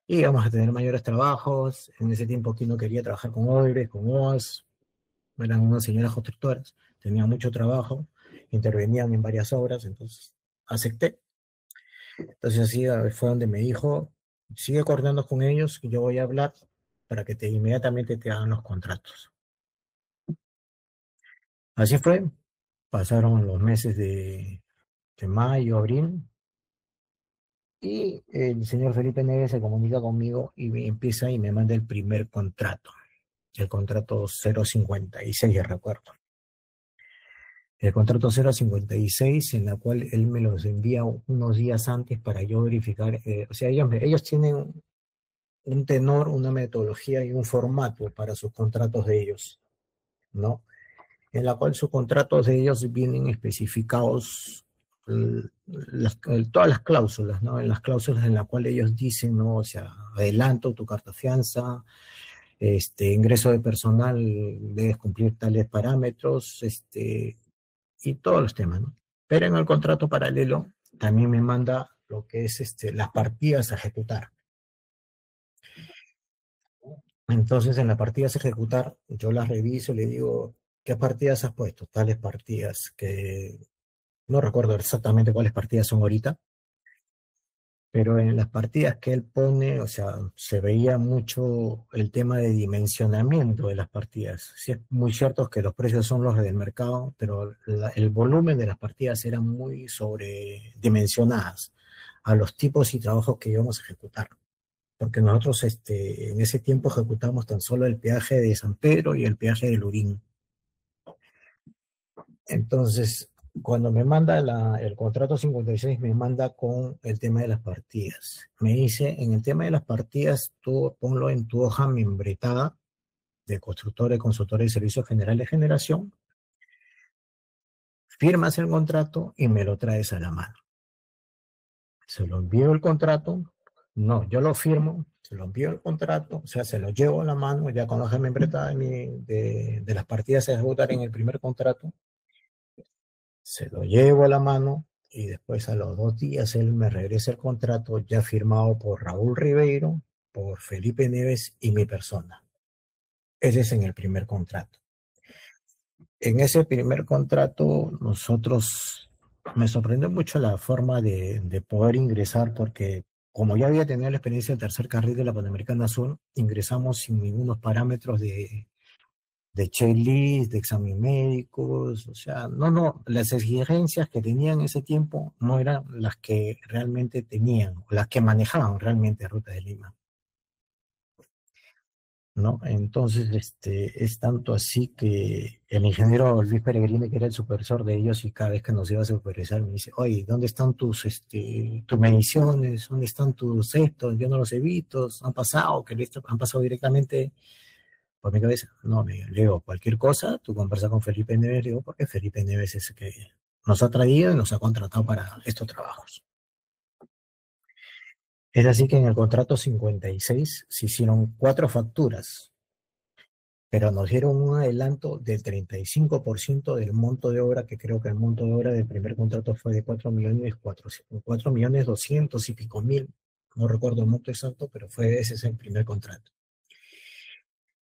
Y íbamos a tener mayores trabajos. En ese tiempo aquí no quería trabajar con Odebrecht, con OAS, eran unas señoras constructoras, tenían mucho trabajo, intervenían en varias obras, entonces acepté. Entonces así fue donde me dijo, sigue coordinando con ellos y yo voy a hablar para que inmediatamente te hagan los contratos. Así fue, pasaron los meses de mayo, abril, y el señor Felipe Neves se comunica conmigo y empieza y me manda el primer contrato, el contrato 056, recuerdo. El contrato 056, en la cual él me los envía unos días antes para yo verificar, o sea, ellos tienen un tenor, una metodología y un formato para sus contratos de ellos, ¿no? En la cual sus contratos de ellos vienen especificados todas las cláusulas, ¿no? En las cláusulas en las cuales ellos dicen, ¿no? O sea, adelanto tu carta fianza, ingreso de personal, debes cumplir tales parámetros, y todos los temas, ¿no? Pero en el contrato paralelo también me manda lo que es las partidas a ejecutar. Entonces, en las partidas a ejecutar, yo las reviso y le digo, ¿qué partidas has puesto? Tales partidas que no recuerdo exactamente cuáles partidas son ahorita, pero en las partidas que él pone, o sea, se veía mucho el tema de dimensionamiento de las partidas. Sí, es muy cierto que los precios son los del mercado, pero el volumen de las partidas eran muy sobredimensionadas a los tipos y trabajos que íbamos a ejecutar. Porque nosotros en ese tiempo ejecutamos tan solo el peaje de San Pedro y el peaje de Lurín. Entonces, cuando me manda el contrato 56, me manda con el tema de las partidas. Me dice, en el tema de las partidas, tú ponlo en tu hoja membretada de constructor, de consultor de servicios generales de generación, firmas el contrato y me lo traes a la mano. Se lo envío el contrato, no, yo lo firmo, se lo envío el contrato, o sea, se lo llevo a la mano, ya con la hoja membretada de las partidas a ejecutar en el primer contrato, se lo llevo a la mano y después a los 2 días él me regresa el contrato ya firmado por Raúl Ribeiro, por Felipe Neves y mi persona. Ese es en el primer contrato. En ese primer contrato me sorprendió mucho la forma de poder ingresar porque como ya había tenido la experiencia del tercer carril de la Panamericana Sur, ingresamos sin ningunos parámetros de checklist, de examen médicos, o sea, las exigencias que tenían en ese tiempo no eran las que realmente tenían, las que manejaban realmente Ruta de Lima, ¿no? Entonces, es tanto así que el ingeniero Luis Peregrini, que era el supervisor de ellos, y cada vez que nos iba a supervisar me dice, oye, ¿dónde están tus mediciones? ¿Dónde están tus estos? Yo no los he visto, han pasado directamente por mi cabeza. No, le digo, cualquier cosa, tú conversas con Felipe Neves, digo, porque Felipe Neves es el que nos ha traído y nos ha contratado para estos trabajos. Es así que en el contrato 56 se hicieron 4 facturas, pero nos dieron un adelanto del 35% del monto de obra, que creo que el monto de obra del primer contrato fue de 4.200.000 y pico mil, no recuerdo el monto exacto, pero ese es el primer contrato.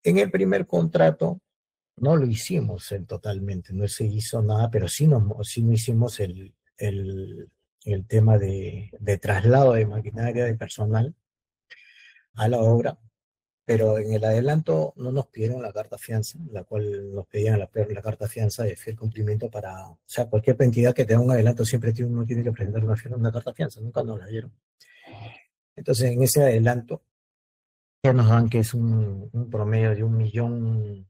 En el primer contrato no lo hicimos totalmente, no se hizo nada, pero sí no hicimos el tema de traslado de maquinaria de personal a la obra, pero en el adelanto no nos pidieron la carta fianza, la cual nos pedían la carta fianza de fiel cumplimiento o sea, cualquier entidad que tenga un adelanto siempre uno tiene que presentar una carta fianza, nunca nos la dieron. Entonces, en ese adelanto que nos dan que es un promedio de 1.600.000,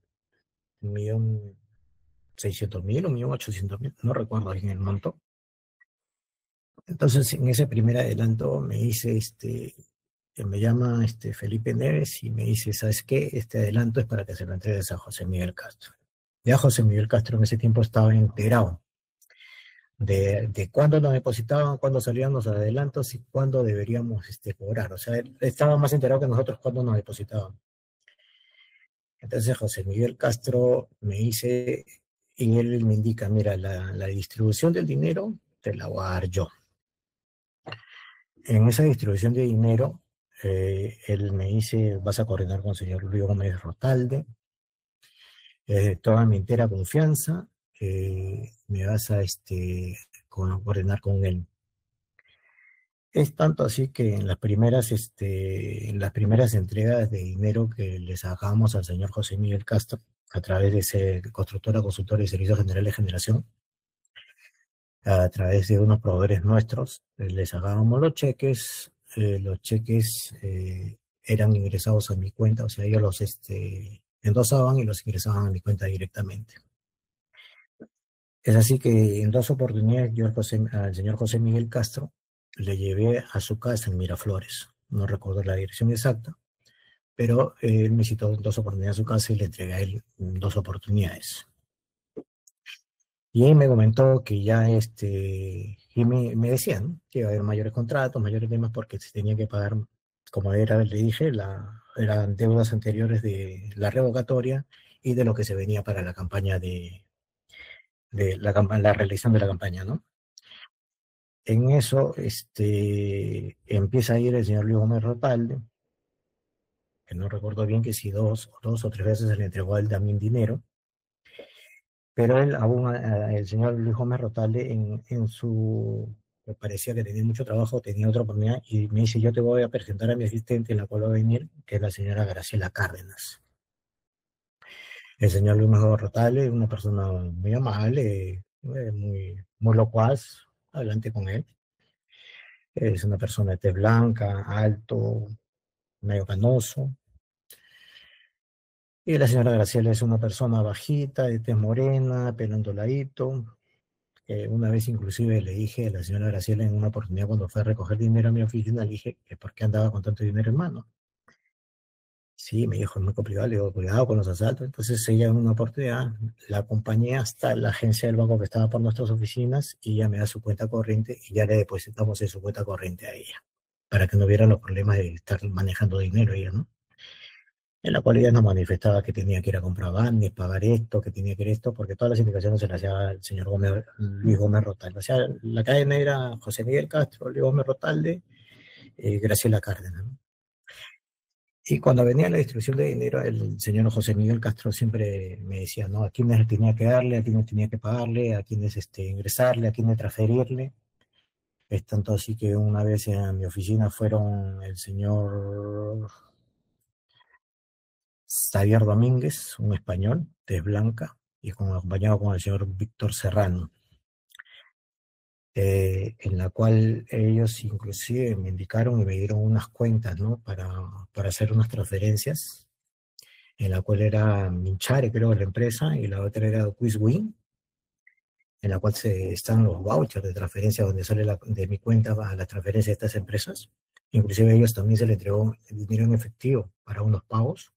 1.800.000, no recuerdo bien el monto. Entonces, en ese primer adelanto me dice, me llama Felipe Neves y me dice, ¿sabes qué? Este adelanto es para que se lo entregues a José Miguel Castro. Ya José Miguel Castro en ese tiempo estaba enterado de cuándo nos depositaban, cuándo salían los adelantos y cuándo deberíamos cobrar. O sea, él estaba más enterado que nosotros cuándo nos depositaban. Entonces José Miguel Castro me dice, y él me indica, mira, la distribución del dinero te la voy a dar yo. En esa distribución de dinero, él me dice, vas a coordinar con el señor Luis Gómez Rotalde, toda mi entera confianza, me vas a coordinar con él. Es tanto así que en las primeras entregas de dinero que le sacamos al señor José Miguel Castro, a través de ese constructora, consultora y servicios generales de generación, a través de unos proveedores nuestros, les sacábamos los cheques eran ingresados a mi cuenta, o sea, ellos los endosaban y los ingresaban a mi cuenta directamente. Es así que en 2 oportunidades yo al señor José Miguel Castro le llevé a su casa en Miraflores, no recuerdo la dirección exacta, pero él me citó en 2 oportunidades a su casa y le entregué a él 2 oportunidades. Y él me comentó que ya y me decían que iba a haber mayores contratos, mayores temas, porque se tenía que pagar, como le dije, eran deudas anteriores de la revocatoria y de lo que se venía para la campaña la realización de la campaña, ¿no? En eso empieza a ir el señor Luis Gómez Rotalde, que no recuerdo bien que si 2 o 3 veces se le entregó a él también dinero, pero él aún, el señor Luis Gómez Rotalde, me parecía que tenía mucho trabajo, tenía otra oportunidad, y me dice, yo te voy a presentar a mi asistente, en la cual va a venir, que es la señora Graciela Cárdenas. El señor Luis Gómez Rotalde es una persona muy amable, muy locuaz, adelante con él. Es una persona de tez blanca, alto, medio canoso. Y la señora Graciela es una persona bajita, de tez morena, pelo onduladito. Una vez inclusive le dije a la señora Graciela en una oportunidad cuando fue a recoger dinero a mi oficina, le dije que por qué andaba con tanto dinero en mano. Sí, me dijo, es muy complicado, le digo, cuidado con los asaltos. Entonces ella en una oportunidad la acompañé hasta la agencia del banco que estaba por nuestras oficinas y ella me da su cuenta corriente y ya le depositamos en su cuenta corriente a ella, para que no hubiera los problemas de estar manejando dinero ella, ¿no? En la cual ella nos manifestaba que tenía que ir a comprar bandes, pagar esto, que tenía que ir esto, porque todas las indicaciones se las hacía el señor Luis Gómez Rotalde. O sea, la cadena era José Miguel Castro, Luis Gómez Rotalde, Graciela Cárdenas, ¿no? Y cuando venía la distribución de dinero, el señor José Miguel Castro siempre me decía, ¿no? A quiénes tenía que darle, a quiénes tenía que pagarle, a quiénes ingresarle, a quiénes transferirle. Es tanto así que una vez en mi oficina fueron el señor Xavier Domínguez, un español, tez blanca, y acompañado con el señor Víctor Serrano, en la cual ellos inclusive me indicaron y me dieron unas cuentas, ¿no? para hacer unas transferencias, en la cual era Minchare, creo, la empresa, y la otra era QuizWin, en la cual están los vouchers de transferencia donde sale de mi cuenta a la transferencia de estas empresas. Inclusive a ellos también se les entregó dinero en efectivo para unos pagos.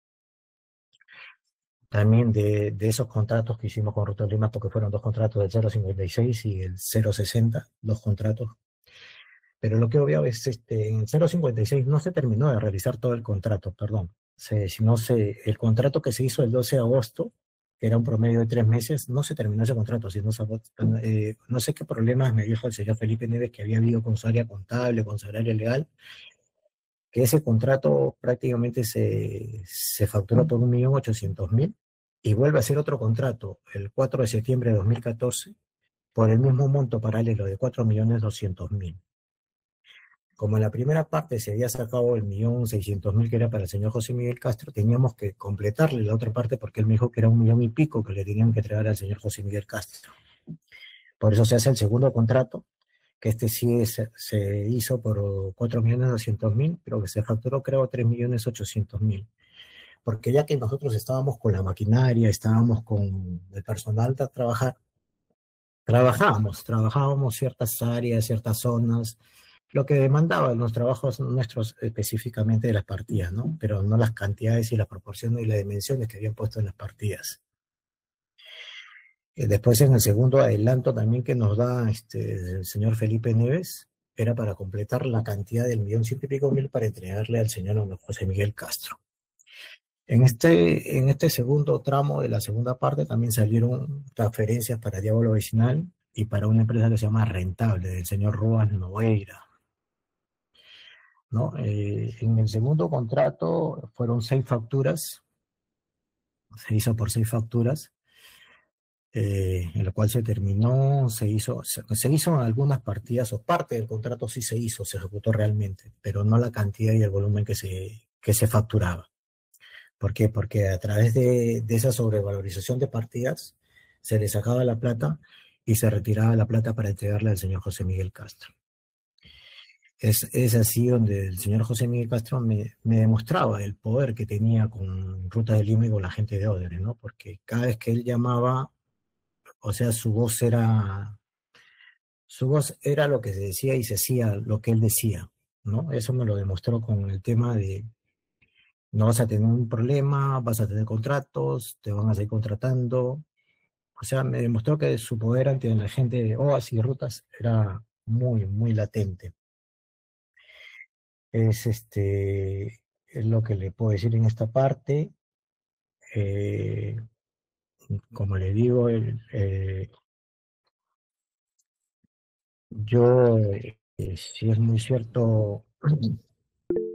También de esos contratos que hicimos con Ruta Lima, porque fueron 2 contratos del 0.56 y el 0.60, 2 contratos. Pero lo que obvio es, en el 0.56 no se terminó de realizar todo el contrato, perdón. El contrato que se hizo el 12 de agosto, que era un promedio de 3 meses, no se terminó ese contrato. No sé qué problemas me dijo el señor Felipe Neves que había habido con su área contable, con su área legal, que ese contrato prácticamente se facturó por 1.800.000 y vuelve a hacer otro contrato el 4 de septiembre de 2014 por el mismo monto paralelo de 4.200.000. Como en la primera parte se había sacado el 1.600.000 que era para el señor José Miguel Castro, teníamos que completarle la otra parte porque él me dijo que era 1 millón y pico que le tenían que entregar al señor José Miguel Castro. Por eso se hace el segundo contrato, que este sí se hizo por 4.200.000, pero que se facturó creo 3.800.000. Porque ya que nosotros estábamos con la maquinaria, estábamos con el personal de trabajar, trabajábamos ciertas áreas, ciertas zonas, lo que demandaban los trabajos nuestros específicamente de las partidas, ¿no? Pero no las cantidades y las proporciones y las dimensiones que habían puesto en las partidas. Después en el segundo adelanto también que nos da el señor Felipe Neves, era para completar la cantidad del 1.100.000 para entregarle al señor José Miguel Castro. En este segundo tramo de la segunda parte también salieron transferencias para Diálogo Vecinal y para una empresa que se llama Rentable, del señor Roas Nogueira, ¿no? En el segundo contrato fueron 6 facturas, se hizo por 6 facturas, en lo cual se terminó, se hizo en algunas partidas, o parte del contrato sí se hizo, se ejecutó realmente, pero no la cantidad y el volumen que se facturaba. ¿Por qué? Porque a través de esa sobrevalorización de partidas se le sacaba la plata y se retiraba la plata para entregarle al señor José Miguel Castro. Es así donde el señor José Miguel Castro me demostraba el poder que tenía con Ruta de Lima y con la gente de Odebrecht, ¿no? Porque cada vez que él llamaba, o sea, su voz era lo que se decía y se hacía lo que él decía, ¿no? Eso me lo demostró con el tema de no vas a tener un problema, vas a tener contratos, te van a seguir contratando. O sea, me demostró que su poder ante la gente de OAS y Rutas era muy, muy latente. Es lo que le puedo decir en esta parte. Como le digo, yo, si es muy cierto.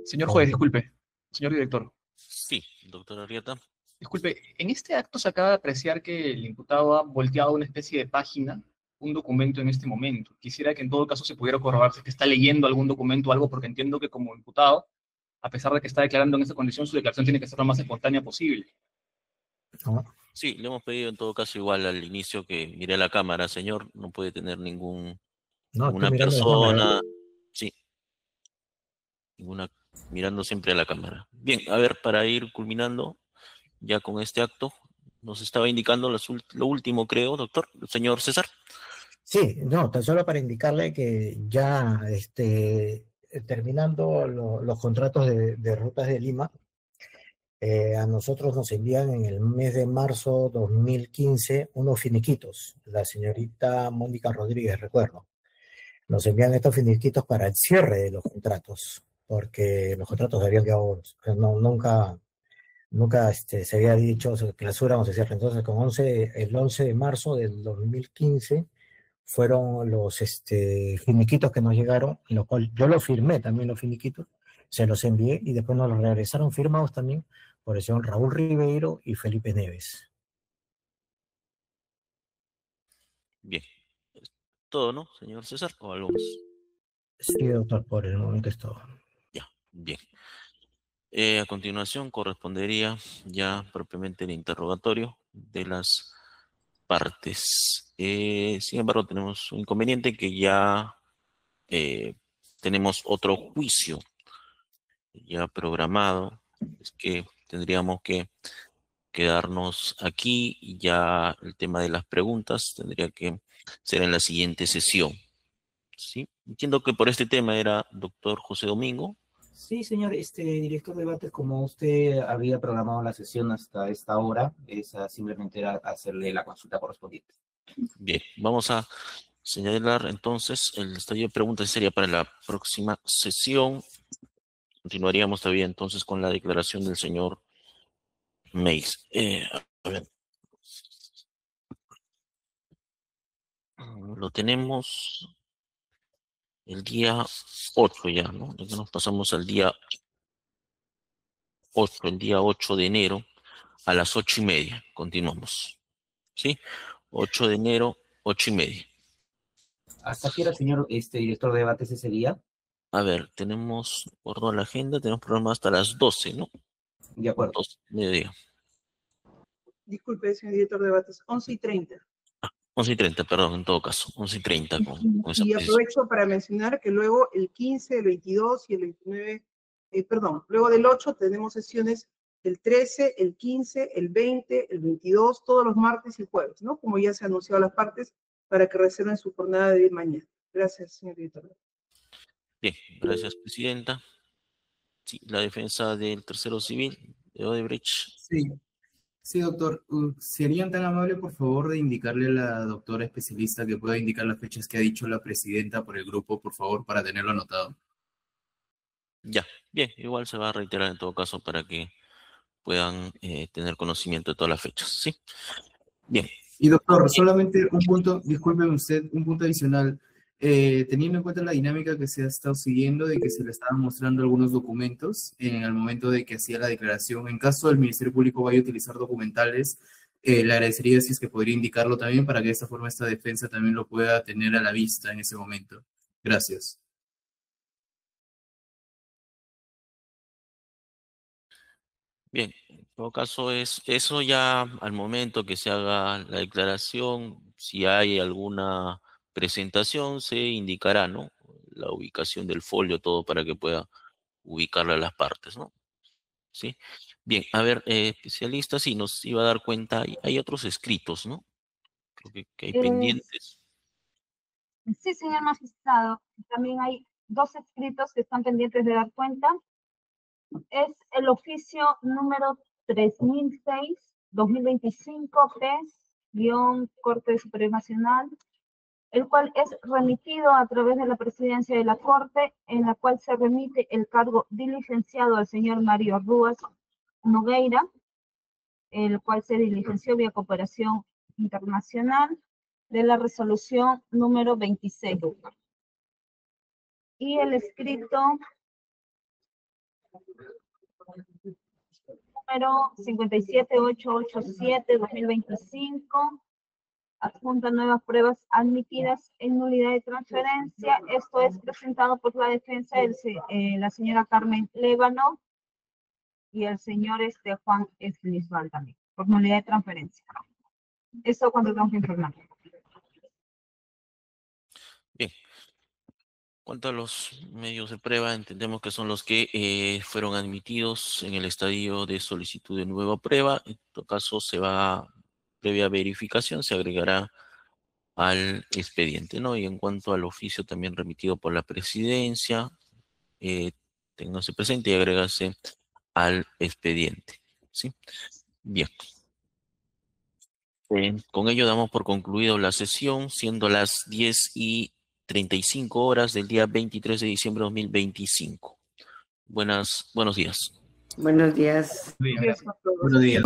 Señor juez, disculpe. Señor director. Sí, doctor Arrieta. Disculpe, en este acto se acaba de apreciar que el imputado ha volteado una especie de página, un documento en este momento. Quisiera que en todo caso se pudiera corroborar si es que está leyendo algún documento o algo, porque entiendo que como imputado, a pesar de que está declarando en esta condición, su declaración tiene que ser lo más espontánea posible. Sí, le hemos pedido en todo caso igual al inicio que mire la cámara, señor, no puede tener ninguna persona, sí, mirando siempre a la cámara. Bien, a ver, para ir culminando ya con este acto, nos estaba indicando lo último, creo, doctor, el señor César. Sí, no, tan solo para indicarle que ya terminando los contratos de Rutas de Lima, a nosotros nos envían en el mes de marzo 2015 unos finiquitos, la señorita Mónica Rodríguez, recuerdo. Nos envían estos finiquitos para el cierre de los contratos, porque los contratos habían quedado, nunca se había dicho clausura o se cierra. Entonces, el 11 de marzo del 2015 fueron los finiquitos que nos llegaron, en los cuales yo los firmé también los finiquitos, se los envié y después nos los regresaron firmados también por el señor Raúl Ribeiro y Felipe Neves. Bien. ¿Todo, no, señor César? ¿O algo más? Sí, doctor, por el momento es todo. Ya, bien. A continuación correspondería ya propiamente el interrogatorio de las partes. Sin embargo, tenemos un inconveniente que ya tenemos otro juicio ya programado. Es que tendríamos que quedarnos aquí y ya el tema de las preguntas tendría que ser en la siguiente sesión. ¿Sí? Entiendo que por este tema era doctor José Domingo. Sí, señor director de debates, como usted había programado la sesión hasta esta hora, esa simplemente era hacerle la consulta correspondiente. Bien, vamos a señalar entonces el estadio de preguntas sería para la próxima sesión. Continuaríamos todavía entonces con la declaración del señor Meis. A ver. Lo tenemos el día 8 ya, ¿no? Ya nos pasamos al día 8, el día 8 de enero a las 8:30. Continuamos. ¿Sí? 8 de enero, 8:30. ¿Hasta qué hora, señor director de debates, ese día? A ver, tenemos, por toda la agenda, tenemos programa hasta las 12, ¿no? De acuerdo. 12, mediodía. Disculpe, señor director de debates, 11:30. 11:30, perdón, en todo caso, 11:30 con esa Y precisión. aprovecho para mencionar que luego el 15, el 22 y el 29, luego del 8 tenemos sesiones el 13, el 15, el 20, el 22, todos los martes y jueves, ¿no? Como ya se ha anunciado a las partes, para que reserven su jornada de mañana. Gracias, señor director. Bien, gracias, presidenta. Sí, la defensa del tercero civil de Odebrecht. Sí, doctor. ¿Serían tan amables, por favor, de indicarle a la doctora especialista que pueda indicar las fechas que ha dicho la presidenta por el grupo, por favor, para tenerlo anotado? Ya, bien, igual se va a reiterar en todo caso para que puedan tener conocimiento de todas las fechas, ¿sí? Bien. Y doctor, solamente un punto, discúlpeme usted, un punto adicional. Teniendo en cuenta la dinámica que se ha estado siguiendo de que se le estaban mostrando algunos documentos en el momento de que hacía la declaración, en caso del Ministerio Público vaya a utilizar documentales, le agradecería si es que podría indicarlo también para que de esta forma esta defensa también lo pueda tener a la vista en ese momento. Gracias. Bien, en todo caso es eso ya al momento que se haga la declaración, si hay alguna presentación, se indicará, ¿no? La ubicación del folio, todo para que pueda ubicarla a las partes, ¿no? ¿Sí? Bien, a ver, especialista, sí, nos iba a dar cuenta, hay otros escritos, ¿no? Creo que hay pendientes. Sí, señor magistrado. También hay 2 escritos que están pendientes de dar cuenta. Es el oficio número 3006-2025, PES-Corte Superior Nacional, el cual es remitido a través de la presidencia de la Corte, en la cual se remite el cargo diligenciado al señor Mario Rúas Nogueira, el cual se diligenció vía cooperación internacional de la resolución número 26. Y el escrito número 57887-2025, adjunta nuevas pruebas admitidas en nulidad de transferencia. Esto es presentado por la defensa de la señora Carmen Lébano y el señor Juan Eslisbal también, por nulidad de transferencia. Eso cuando tengo que informar. Bien. Cuanto a los medios de prueba, entendemos que son los que fueron admitidos en el estadio de solicitud de nueva prueba. En todo caso, previa verificación, se agregará al expediente, ¿no? Y en cuanto al oficio también remitido por la presidencia, téngase presente y agrégase al expediente, ¿sí? Bien. Con ello damos por concluido la sesión, siendo las 10:35 del día 23 de diciembre de 2025. Buenos días. Buenos días. Buenos días.